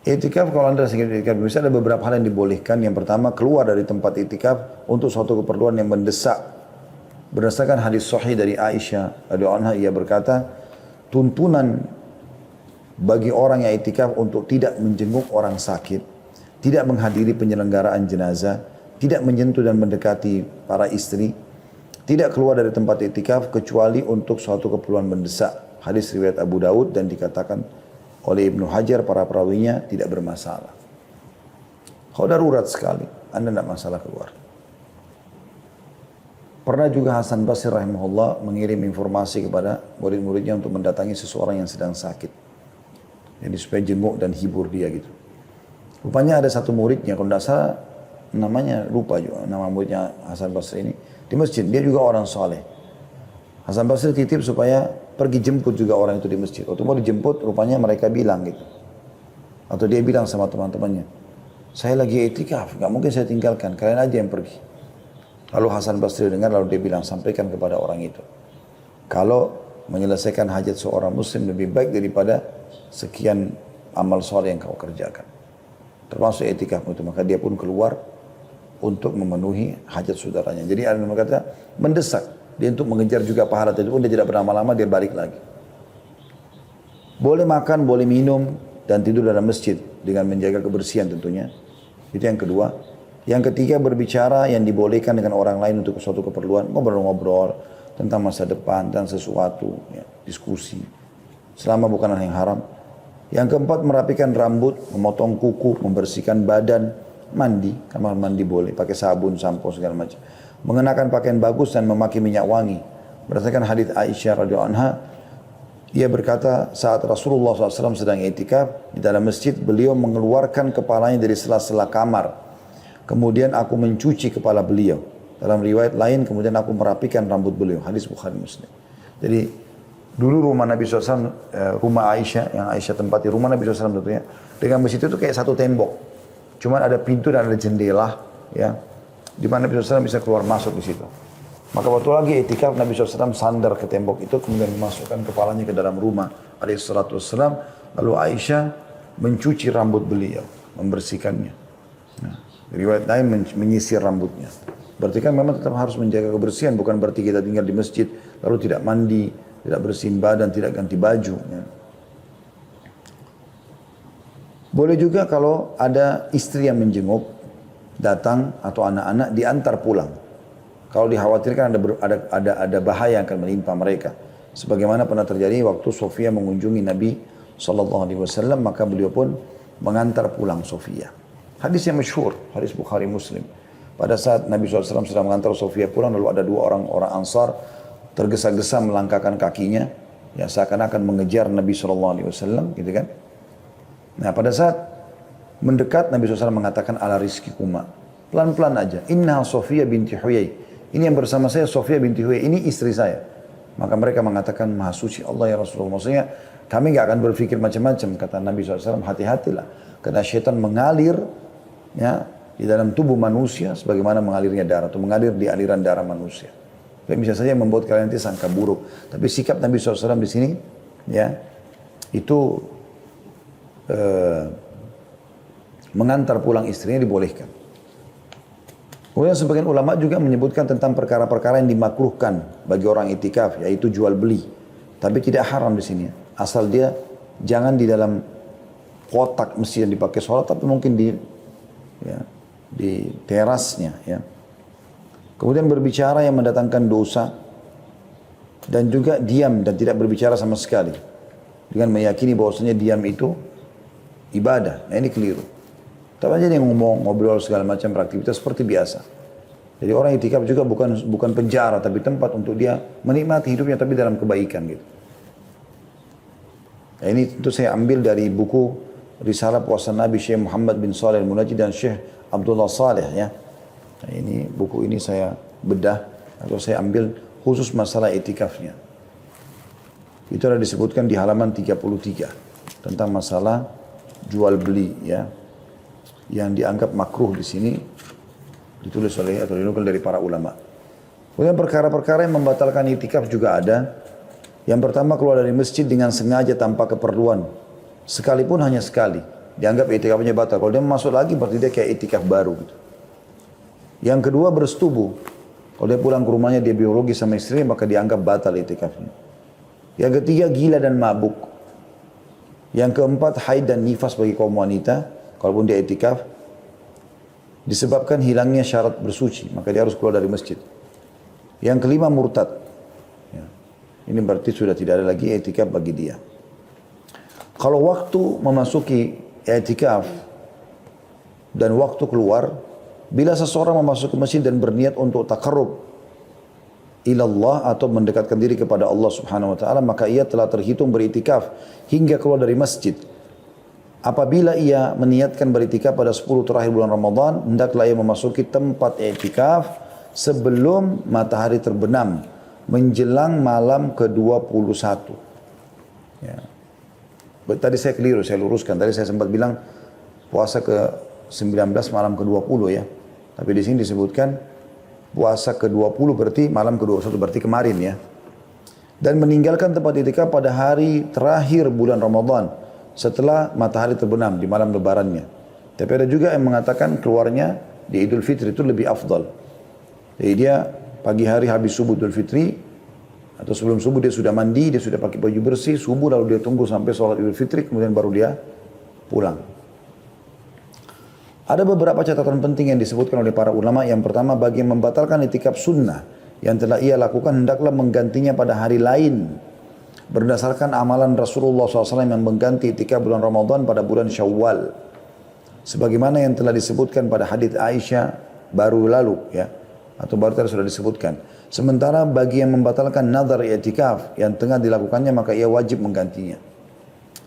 I'tikaf kalau Anda sedikit i'tikaf bisa ada beberapa hal yang dibolehkan. Yang pertama, keluar dari tempat i'tikaf untuk suatu keperluan yang mendesak. Berdasarkan hadis sahih dari Aisyah radhiyallahu anha, ia berkata, tuntunan bagi orang yang i'tikaf untuk tidak menjenguk orang sakit, tidak menghadiri penyelenggaraan jenazah, tidak menyentuh dan mendekati para istri, tidak keluar dari tempat i'tikaf kecuali untuk suatu keperluan mendesak. hadis riwayat Abu Daud dan dikatakan oleh Ibnu Hajar para perawinya tidak bermasalah. Kalau darurat sekali, Anda tidak masalah keluar. Pernah juga Hasan Basri rahimahullah mengirim informasi kepada murid-muridnya untuk mendatangi seseorang yang sedang sakit. Jadi supaya jenguk dan hibur dia gitu. Rupanya ada satu muridnya, kalau tidak salah namanya lupa juga, nama muridnya Hasan Basri ini. Di masjid, dia juga orang soleh. Hasan Basri titip supaya pergi jemput juga orang itu di masjid. Waktu mau dijemput, rupanya mereka bilang gitu. Atau dia bilang sama teman-temannya, saya lagi itikaf, nggak mungkin saya tinggalkan, kalian aja yang pergi. Lalu Hasan Basri dengar, lalu dia bilang, sampaikan kepada orang itu. Kalau menyelesaikan hajat seorang muslim lebih baik daripada sekian amal soleh yang kau kerjakan. Termasuk itikaf itu, maka dia pun keluar untuk memenuhi hajat saudaranya. Jadi ada yang berkata, mendesak. Dia untuk mengejar juga pahala itu pun dia tidak berlama-lama, dia balik lagi. Boleh makan, boleh minum, dan tidur dalam masjid dengan menjaga kebersihan tentunya. Itu yang kedua. Yang ketiga berbicara yang dibolehkan dengan orang lain untuk suatu keperluan. Ngobrol-ngobrol tentang masa depan, tentang sesuatu, ya, diskusi. Selama bukan hal yang haram. Yang keempat merapikan rambut, memotong kuku, membersihkan badan, mandi. Kamar mandi boleh, pakai sabun, sampo segala macam. Mengenakan pakaian bagus dan memakai minyak wangi. Berdasarkan hadits Aisyah radhiyallahu anha, ia berkata saat Rasulullah SAW sedang i'tikaf di dalam masjid, beliau mengeluarkan kepalanya dari sela-sela kamar. Kemudian aku mencuci kepala beliau. Dalam riwayat lain, kemudian aku merapikan rambut beliau. Hadis Bukhari Muslim. Jadi dulu rumah Nabi SAW, rumah Aisyah, yang Aisyah tempati rumah Nabi SAW tentunya, dengan masjid itu kayak satu tembok. Cuman ada pintu dan ada jendela, ya, di mana Nabi SAW bisa keluar masuk di situ. Maka waktu lagi i'tikaf Nabi SAW sandar ke tembok itu, kemudian memasukkan kepalanya ke dalam rumah alaihissalam. Lalu Aisyah mencuci rambut beliau, membersihkannya. Nah, riwayat lain menyisir rambutnya. Berarti kan memang tetap harus menjaga kebersihan, bukan berarti kita tinggal di masjid lalu tidak mandi, tidak bersihin badan, tidak ganti baju. Ya. Boleh juga kalau ada istri yang menjenguk, datang atau anak-anak diantar pulang. Kalau dikhawatirkan ada bahaya yang akan menimpa mereka. Sebagaimana pernah terjadi waktu Sofia mengunjungi Nabi SAW, maka beliau pun mengantar pulang Sofia. Hadis yang masyhur, hadis Bukhari Muslim. Pada saat Nabi SAW sedang mengantar Sofia pulang, lalu ada dua orang Ansar tergesa-gesa melangkahkan kakinya, ya seakan-akan mengejar Nabi SAW, gitu kan? Nah pada saat mendekat Nabi SAW mengatakan ala rizki kuma, pelan-pelan aja. Inna Sofia binti Huyai. Ini yang bersama saya Sofia binti Huyai, ini istri saya. Maka mereka mengatakan maha suci Allah ya Rasulullah. Maksudnya kami nggak akan berpikir macam-macam. Kata Nabi SAW, hati-hatilah. Karena syaitan mengalir, ya, di dalam tubuh manusia sebagaimana mengalirnya darah, atau mengalir di aliran darah manusia. Jadi bisa saja membuat kalian nanti sangka buruk. Tapi sikap Nabi SAW di sini, ya, itu mengantar pulang istrinya dibolehkan. Kemudian sebagian ulama juga menyebutkan tentang perkara-perkara yang dimakruhkan bagi orang itikaf, yaitu jual beli. Tapi tidak haram di sini. Asal dia jangan di dalam kotak masjid yang dipakai sholat, tapi mungkin di terasnya. Ya. Kemudian berbicara yang mendatangkan dosa, dan juga diam dan tidak berbicara sama sekali. Dengan meyakini bahwasanya diam itu ibadah. Nah ini keliru. Tetap aja dia ngomong, ngobrol segala macam beraktivitas seperti biasa. Jadi orang itikaf juga bukan penjara, tapi tempat untuk dia menikmati hidupnya tapi dalam kebaikan gitu. Nah, ini tentu saya ambil dari buku Risalah Puasa Nabi Syekh Muhammad bin Shalih Al-Munajjid dan Syekh Abdullah Saleh ya. Nah, ini buku ini saya bedah atau saya ambil khusus masalah itikafnya. Itu ada disebutkan di halaman 33 tentang masalah jual beli ya. Yang dianggap makruh di sini ditulis oleh atau dinukil dari para ulama. Kemudian perkara-perkara yang membatalkan itikaf juga ada. Yang pertama keluar dari masjid dengan sengaja tanpa keperluan, sekalipun hanya sekali, dianggap itikafnya batal. Kalau dia masuk lagi berarti dia kayak itikaf baru. Gitu. Yang kedua bersetubuh. Kalau dia pulang ke rumahnya dia biologi sama istrinya maka dianggap batal itikafnya. Yang ketiga gila dan mabuk. Yang keempat haid dan nifas bagi kaum wanita. Kalaupun dia itikaf, disebabkan hilangnya syarat bersuci, maka dia harus keluar dari masjid. Yang kelima murtad. Ya. ini berarti sudah tidak ada lagi i'tikaf bagi dia. Kalau waktu memasuki i'tikaf dan waktu keluar, bila seseorang memasuki masjid dan berniat untuk taqarrub ilallah atau mendekatkan diri kepada Allah Subhanahu wa taala, maka ia telah terhitung beritikaf hingga keluar dari masjid. Apabila ia meniatkan beritikaf pada 10 terakhir bulan Ramadan, hendaklah ia memasuki tempat i'tikaf sebelum matahari terbenam menjelang malam ke-21. Ya. Tadi saya keliru, saya luruskan. Tadi saya sempat bilang puasa ke-19 malam ke-20 ya. Tapi di sini disebutkan puasa ke-20 berarti malam ke-21 berarti kemarin ya. Dan meninggalkan tempat i'tikaf pada hari terakhir bulan Ramadan setelah matahari terbenam di malam lebarannya. Tapi ada juga yang mengatakan keluarnya di Idul Fitri itu lebih afdal. Jadi dia pagi hari habis subuh Idul Fitri atau sebelum subuh dia sudah mandi, dia sudah pakai baju bersih, subuh lalu dia tunggu sampai sholat Idul Fitri, kemudian baru dia pulang. Ada beberapa catatan penting yang disebutkan oleh para ulama. Yang pertama, bagi yang membatalkan i'tikaf sunnah yang telah ia lakukan, hendaklah menggantinya pada hari lain. Berdasarkan amalan Rasulullah SAW yang mengganti i'tikaf bulan Ramadan pada bulan Syawal. Sebagaimana yang telah disebutkan pada hadits Aisyah baru lalu ya. Atau baru tadi sudah disebutkan. Sementara bagi yang membatalkan nazar i'tikaf yang tengah dilakukannya, maka ia wajib menggantinya.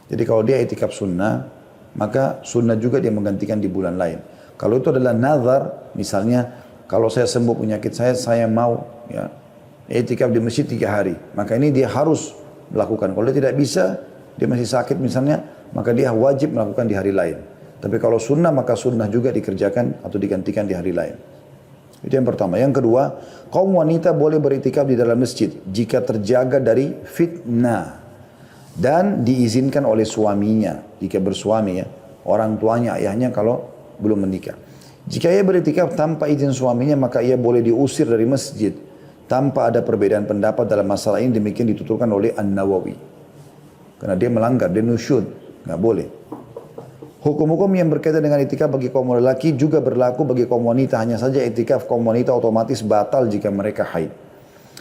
Jadi kalau dia i'tikaf sunnah, maka sunnah juga dia menggantikan di bulan lain. Kalau itu adalah nazar, misalnya kalau saya sembuh penyakit saya mau ya i'tikaf di masjid 3 hari, maka ini dia harus melakukan. Kalau dia tidak bisa, dia masih sakit misalnya, maka dia wajib melakukan di hari lain. Tapi kalau sunnah, maka sunnah juga dikerjakan atau digantikan di hari lain. Itu yang pertama. Yang kedua, kaum wanita boleh beriktikaf di dalam masjid jika terjaga dari fitnah dan diizinkan oleh suaminya jika bersuami ya, orang tuanya, ayahnya kalau belum menikah. Jika ia beriktikaf tanpa izin suaminya, maka ia boleh diusir dari masjid tanpa ada perbedaan pendapat dalam masalah ini. Demikian dituturkan oleh An-Nawawi. Karena dia melanggar, dia nusyud, nggak boleh. Hukum-hukum yang berkaitan dengan i'tikaf bagi kaum lelaki juga berlaku bagi kaum wanita. Hanya saja i'tikaf kaum wanita otomatis batal jika mereka haid.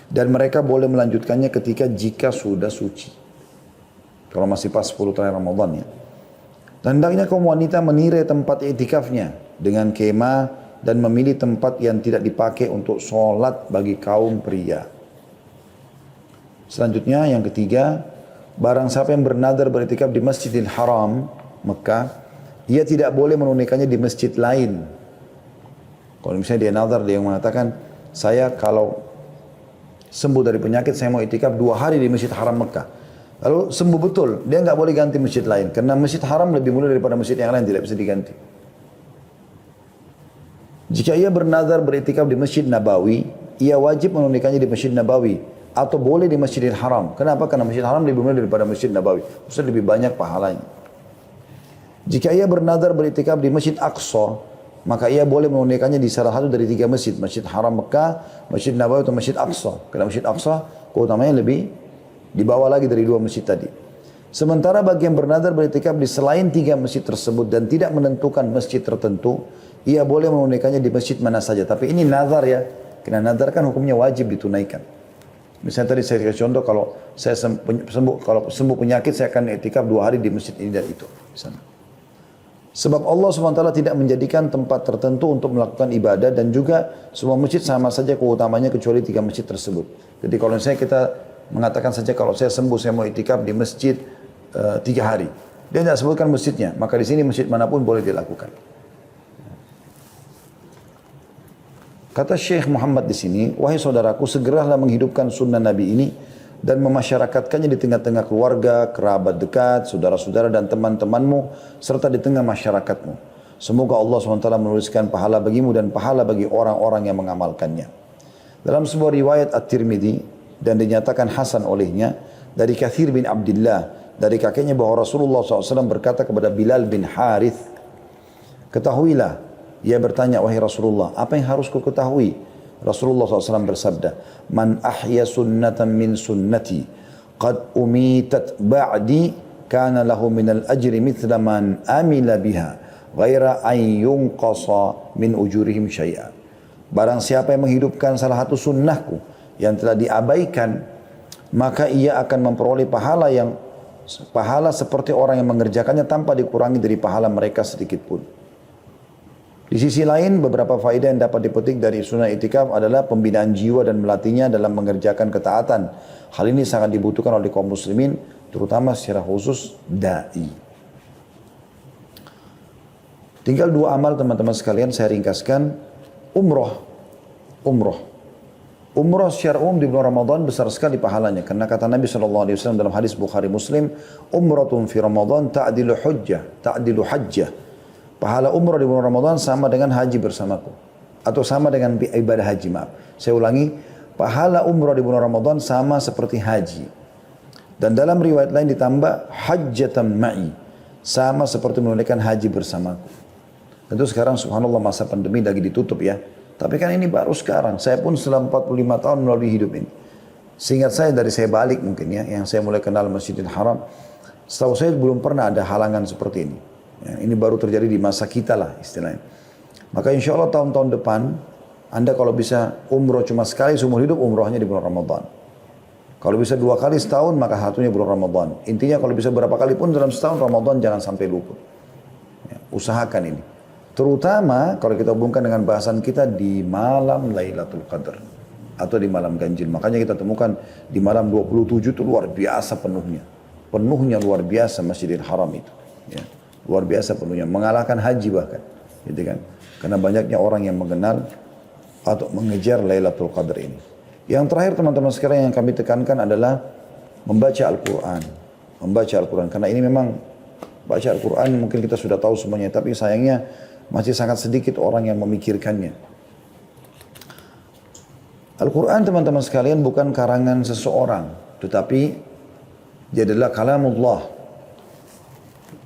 Dan mereka boleh melanjutkannya jika sudah suci. Kalau masih pas 10 terakhir Ramadan ya. Dan hendaknya kaum wanita menirai tempat i'tikafnya dengan kemah dan memilih tempat yang tidak dipakai untuk sholat bagi kaum pria. Selanjutnya yang ketiga, barang siapa yang bernadar beriktikaf di Masjidil Haram, Mekah, ia tidak boleh menunaikannya di masjid lain. Kalau misalnya dia nazar, dia mengatakan, saya kalau sembuh dari penyakit, saya mau i'tikaf 2 hari di Masjid Haram Mekah. Lalu sembuh betul, dia nggak boleh ganti masjid lain. Karena Masjid Haram lebih mulia daripada masjid yang lain, tidak bisa diganti. Jika ia bernazar beriktikaf di Masjid Nabawi, ia wajib menunaikannya di Masjid Nabawi. Atau boleh di Masjidil Haram. Kenapa? Karena Masjid Haram lebih mulia daripada Masjid Nabawi. Maksudnya lebih banyak pahalanya. Jika ia bernazar beriktikaf di Masjid Aqsa, maka ia boleh menunaikannya di salah satu dari 3 masjid. Masjid Haram Mekah, Masjid Nabawi atau Masjid Aqsa. Karena Masjid Aqsa keutamanya lebih di bawah lagi dari 2 masjid tadi. Sementara bagi yang bernazar beriktikaf di selain 3 masjid tersebut dan tidak menentukan masjid tertentu, ia boleh menunaikannya di masjid mana saja. Tapi ini nazar ya. Karena nazar kan hukumnya wajib ditunaikan. Misalnya tadi saya kasih contoh, kalau saya sembuh penyakit, saya akan i'tikaf 2 hari di masjid ini dan itu. Misalnya. Sebab Allah SWT tidak menjadikan tempat tertentu untuk melakukan ibadah, dan juga semua masjid sama saja keutamanya kecuali 3 masjid tersebut. Jadi kalau misalnya kita mengatakan saja kalau saya sembuh, saya mau i'tikaf di masjid 3 hari. Dia tidak sebutkan masjidnya, maka di sini masjid manapun boleh dilakukan. Kata Syekh Muhammad di sini, wahai saudaraku, segeralah menghidupkan sunnah Nabi ini dan memasyarakatkannya di tengah-tengah keluarga, kerabat dekat, saudara-saudara dan teman-temanmu, serta di tengah masyarakatmu. Semoga Allah SWT menuliskan pahala bagimu dan pahala bagi orang-orang yang mengamalkannya. Dalam sebuah riwayat At-Tirmidzi, dan dinyatakan hasan olehnya, dari Kathir bin Abdullah, dari kakeknya bahwa Rasulullah SAW berkata kepada Bilal bin Harith, ketahuilah, ia bertanya, wahai Rasulullah, apa yang harus ku ketahui? Rasulullah SAW bersabda, man ahya sunnatan min sunnati qad umitat ba'di kana lahu minal ajri mithla man amila biha ghaira an yunqasa min ujurihim syai'a. Barang siapa yang menghidupkan salah satu sunnahku yang telah diabaikan maka ia akan memperoleh pahala seperti orang yang mengerjakannya tanpa dikurangi dari pahala mereka sedikit pun. Di sisi lain, beberapa faedah yang dapat dipetik dari sunnah itikaf adalah pembinaan jiwa dan melatihnya dalam mengerjakan ketaatan. Hal ini sangat dibutuhkan oleh kaum muslimin, terutama secara khusus da'i. Tinggal 2 amal teman-teman sekalian, saya ringkaskan. Umroh. Umroh secara umum di bulan Ramadan besar sekali pahalanya. Karena kata Nabi SAW dalam hadis Bukhari Muslim, umratun fi Ramadan ta'dilu hajjah. Pahala umrah di bulan Ramadan sama dengan haji bersamaku. Atau sama dengan ibadah haji, maaf. Saya ulangi, pahala umrah di bulan Ramadan sama seperti haji. Dan dalam riwayat lain ditambah hajjatan ma'i. Sama seperti menunaikan haji bersamaku. Tentu sekarang subhanallah masa pandemi lagi ditutup ya. Tapi kan ini baru sekarang. Saya pun setelah 45 tahun melalui hidup ini. Seingat saya dari saya balik mungkin ya. Yang saya mulai kenal Masjidil Haram. Setahu saya belum pernah ada halangan seperti ini. Ya, ini baru terjadi di masa kita lah istilahnya. Maka insya Allah tahun-tahun depan, Anda kalau bisa umroh cuma sekali seumur hidup, umrohnya di bulan Ramadan. Kalau bisa 2 kali setahun, maka satunya bulan Ramadan. Intinya kalau bisa berapa kali pun dalam setahun Ramadan jangan sampai luput. Ya, usahakan ini. Terutama kalau kita hubungkan dengan bahasan kita di malam Lailatul Qadar. Atau di malam ganjil. Makanya kita temukan di malam 27 itu luar biasa penuhnya. Penuhnya luar biasa Masjidil Haram itu. Ya. Luar biasa penuhnya, mengalahkan haji bahkan, gitu kan? Karena banyaknya orang yang mengenal atau mengejar Lailatul Qadar ini. Yang terakhir teman-teman sekalian yang kami tekankan adalah membaca Al-Quran. Membaca Al-Quran, karena ini memang baca Al-Quran mungkin kita sudah tahu semuanya, tapi sayangnya masih sangat sedikit orang yang memikirkannya. Al-Quran teman-teman sekalian bukan karangan seseorang, tetapi dia adalah kalamullah.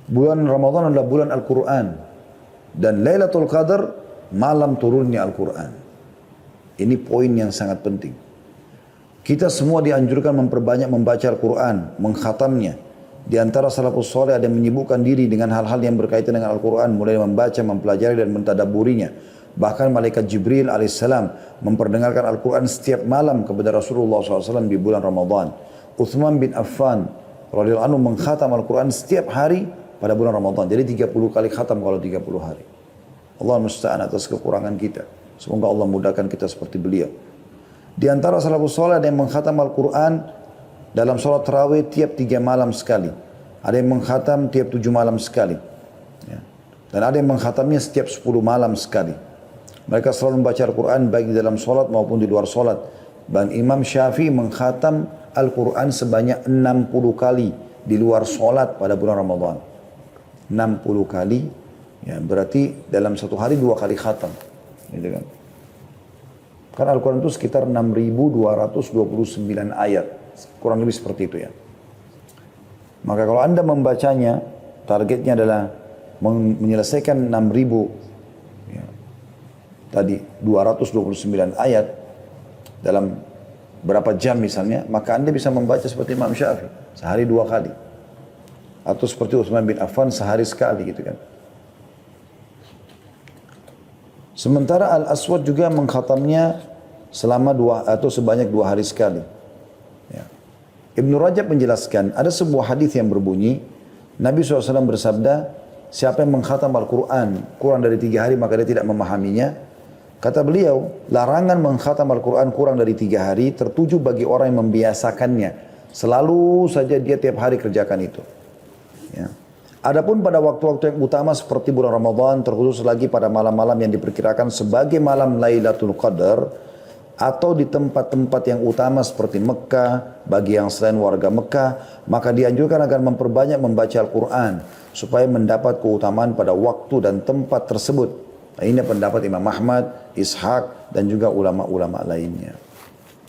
Bulan Ramadan adalah bulan Al-Quran. Dan Lailatul Qadar, malam turunnya Al-Quran. Ini poin yang sangat penting. Kita semua dianjurkan memperbanyak membaca Al-Quran, mengkhatamnya. Di antara salafus soleh ada yang menyibukkan diri dengan hal-hal yang berkaitan dengan Al-Quran, mulai membaca, mempelajari dan mentadaburinya. Bahkan malaikat Jibril alaihissalam memperdengarkan Al-Quran setiap malam kepada Rasulullah SAW di bulan Ramadan. Uthman bin Affan radhiyallahu anhu mengkhatam Al-Quran setiap hari pada bulan Ramadan. Jadi 30 kali khatam kalau 30 hari. Allah musta'an atas kekurangan kita. Semoga Allah mudahkan kita seperti beliau. Di antara salafus saleh ada yang mengkhatam Al-Quran dalam sholat tarawih tiap 3 malam sekali. Ada yang mengkhatam tiap 7 malam sekali. Ya. Dan ada yang mengkhatamnya setiap 10 malam sekali. Mereka selalu membaca Al-Quran baik di dalam sholat maupun di luar sholat. Dan Imam Syafi'i mengkhatam Al-Quran sebanyak 60 kali di luar sholat pada bulan Ramadan. 60 kali, ya berarti dalam satu hari 2 kali khatam. Gitu kan. Karena Al-Quran itu sekitar 6.229 ayat. Kurang lebih seperti itu ya. Maka kalau Anda membacanya, targetnya adalah menyelesaikan 6.000 ya, tadi 229 ayat dalam berapa jam misalnya, maka Anda bisa membaca seperti Imam Syafi'i sehari 2 kali. Atau seperti Utsman bin Affan sehari sekali gitu kan. Sementara Al-Aswad juga mengkhatamnya selama sebanyak 2 hari sekali. Ya. Ibnu Rajab menjelaskan, ada sebuah hadis yang berbunyi, Nabi SAW bersabda, siapa yang mengkhatam Al-Quran kurang dari 3 hari maka dia tidak memahaminya. Kata beliau, larangan mengkhatam Al-Quran kurang dari 3 hari tertuju bagi orang yang membiasakannya. Selalu saja dia tiap hari kerjakan itu. Ya. Adapun pada waktu-waktu yang utama seperti bulan Ramadan, terkhusus lagi pada malam-malam yang diperkirakan sebagai malam Lailatul Qadar, atau di tempat-tempat yang utama seperti Mekah, bagi yang selain warga Mekah, maka dianjurkan agar memperbanyak membaca Al-Quran, supaya mendapat keutamaan pada waktu dan tempat tersebut. Nah, ini pendapat Imam Ahmad, Ishaq, dan juga ulama-ulama lainnya.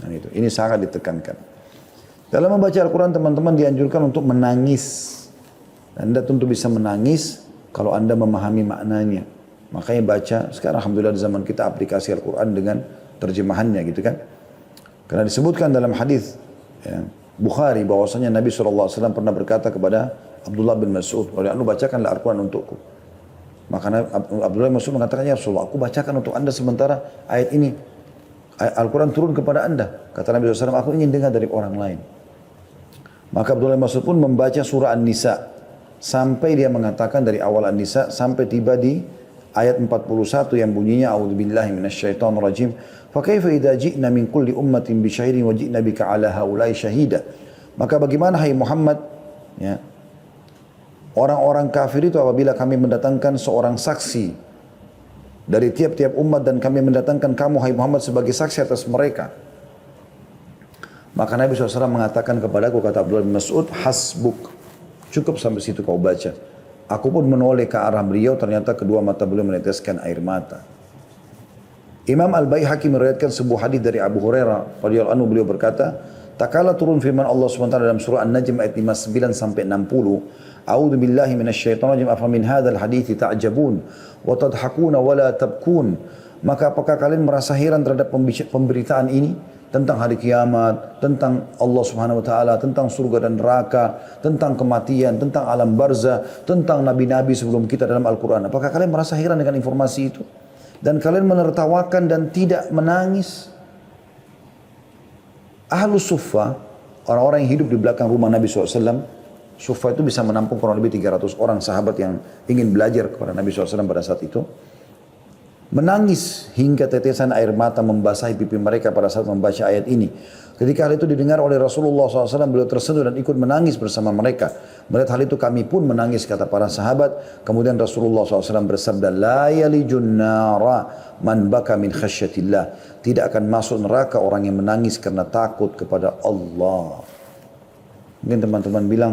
Nah, ini sangat ditekankan. Dalam membaca Al-Quran teman-teman dianjurkan untuk menangis. Anda tentu bisa menangis kalau Anda memahami maknanya. Makanya baca, sekarang Alhamdulillah di zaman kita aplikasi Al-Quran dengan terjemahannya gitu kan. Karena disebutkan dalam hadis ya, Bukhari bahwasanya Nabi SAW pernah berkata kepada Abdullah bin Mas'ud, "Anu bacakanlah Al-Quran untukku." Maka Abdullah bin Mas'ud mengatakan, "Ya Rasulullah, aku bacakan untuk Anda sementara ayat ini. Al-Quran turun kepada Anda." Kata Nabi SAW, "Aku ingin dengar dari orang lain." Maka Abdullah bin Mas'ud pun membaca surah An-Nisa sampai dia mengatakan dari awal An-Nisa sampai tiba di ayat 41 yang bunyinya a'udzubillahi minasyaitonir rajim. Fa kaifa idza ji'na min kulli ummatin bi syahidin wa ji'na bika 'ala haula'i syahida. Maka bagaimana hai Muhammad, ya, orang-orang kafir itu apabila kami mendatangkan seorang saksi dari tiap-tiap umat dan kami mendatangkan kamu hai Muhammad sebagai saksi atas mereka. Maka Nabi SAW mengatakan kepadaku, kata Abdullah bin Mas'ud, hasbuk, cukup sampai situ kau baca. Aku pun menoleh ke arah beliau, ternyata kedua mata beliau meneteskan air mata. Imam Al-Baihaqi meriwayatkan sebuah hadis dari Abu Hurairah radhiyallahu anhu, beliau berkata, tak kala turun firman Allah SWT dalam surah An-Najm ayat 59 sampai 60, A'udzu billahi minasyaitonir rajim, afa min hadzal hadithi ta'jabun wa tadhakuna wa la tabkun. Maka apakah kalian merasa heran terhadap pemberitaan ini? Tentang hari kiamat, tentang Allah Subhanahu wa taala, tentang surga dan neraka, tentang kematian, tentang alam barzah, tentang nabi-nabi sebelum kita dalam Al-Qur'an. Apakah kalian merasa heran dengan informasi itu? Dan kalian menertawakan dan tidak menangis? Ahlus Suffah, orang-orang yang hidup di belakang rumah Nabi SAW, Suffah itu bisa menampung kurang lebih 300 orang sahabat yang ingin belajar kepada Nabi SAW pada saat itu. Menangis hingga tetesan air mata membasahi pipi mereka pada saat membaca ayat ini. Ketika hal itu didengar oleh Rasulullah SAW, beliau tersentuh dan ikut menangis bersama mereka. Melihat hal itu kami pun menangis, kata para sahabat. Kemudian Rasulullah SAW bersabda, La yalijun nara man baka min khasyatillah. Tidak akan masuk neraka orang yang menangis karena takut kepada Allah. Mungkin teman-teman bilang,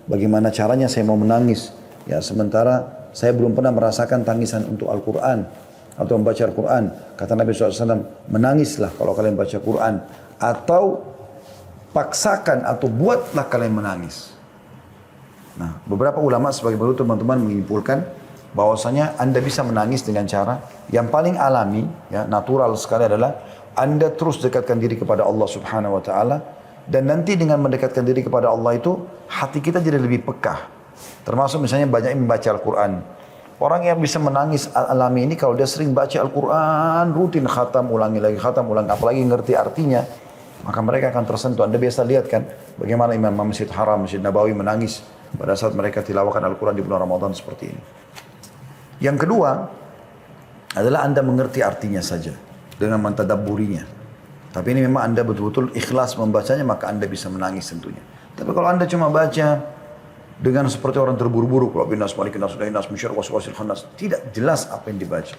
bagaimana caranya saya mau menangis? Ya, sementara saya belum pernah merasakan tangisan untuk Al-Quran atau membaca Al-Quran. Kata Nabi SAW, menangislah kalau kalian baca Quran, atau paksakan atau buatlah kalian menangis. Nah, beberapa ulama sebagai berikut teman-teman menyimpulkan bahwasanya Anda bisa menangis dengan cara yang paling alami, ya, natural sekali adalah Anda terus dekatkan diri kepada Allah Subhanahu wa taala, dan nanti dengan mendekatkan diri kepada Allah itu hati kita jadi lebih peka. Termasuk misalnya banyak yang membaca Al-Quran. Orang yang bisa menangis alami ini kalau dia sering baca Al-Quran, rutin khatam, ulangi lagi khatam, ulangi, apalagi ngerti artinya, maka mereka akan tersentuh. Anda biasa lihat kan bagaimana Imam Masjid Haram, Masjid Nabawi menangis pada saat mereka tilawahkan Al-Quran di bulan Ramadan seperti ini. Yang kedua adalah Anda mengerti artinya saja dengan mentadabburinya. Tapi ini memang Anda betul-betul ikhlas membacanya, maka Anda bisa menangis tentunya. Tapi kalau Anda cuma baca dengan seperti orang terburu-buru, kalau binas malikin nas sudahin nas musyar waswasil khannas, tidak jelas apa yang dibaca.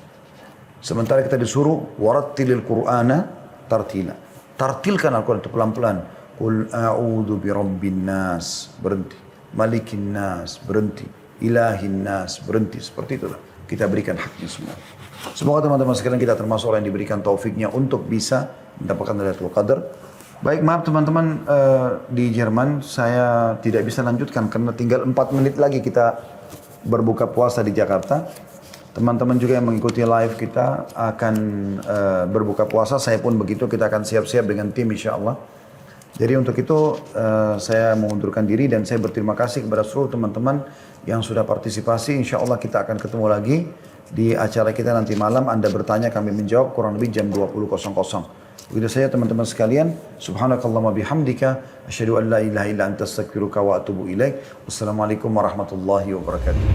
Sementara kita disuruh warattilil Qur'ana tartila. Tartilkan Al-Quran itu pelan-pelan. Qul a'udzu birabbin nas, berhenti. Malikin nas, berhenti. Ilahin nas, berhenti. Seperti itulah kita berikan haknya semua. Semoga teman-teman sekalian kita termasuk orang yang diberikan taufiknya untuk bisa mendapatkan Lailatul Qadar. Baik, maaf teman-teman, di Jerman saya tidak bisa lanjutkan karena tinggal 4 menit lagi kita berbuka puasa di Jakarta. Teman-teman juga yang mengikuti live kita akan berbuka puasa, saya pun begitu, kita akan siap-siap dengan tim insya Allah. Jadi untuk itu saya mengundurkan diri dan saya berterima kasih kepada seluruh teman-teman yang sudah partisipasi. Insya Allah kita akan ketemu lagi di acara kita nanti malam. Anda bertanya, kami menjawab kurang lebih jam 20.00. Begitu saja teman-teman sekalian. Subhanakallahumma bihamdika asyhadu an la ilaha illa anta astaghfiruka wa atubu ilaik. Wassalamualaikum warahmatullahi wabarakatuh.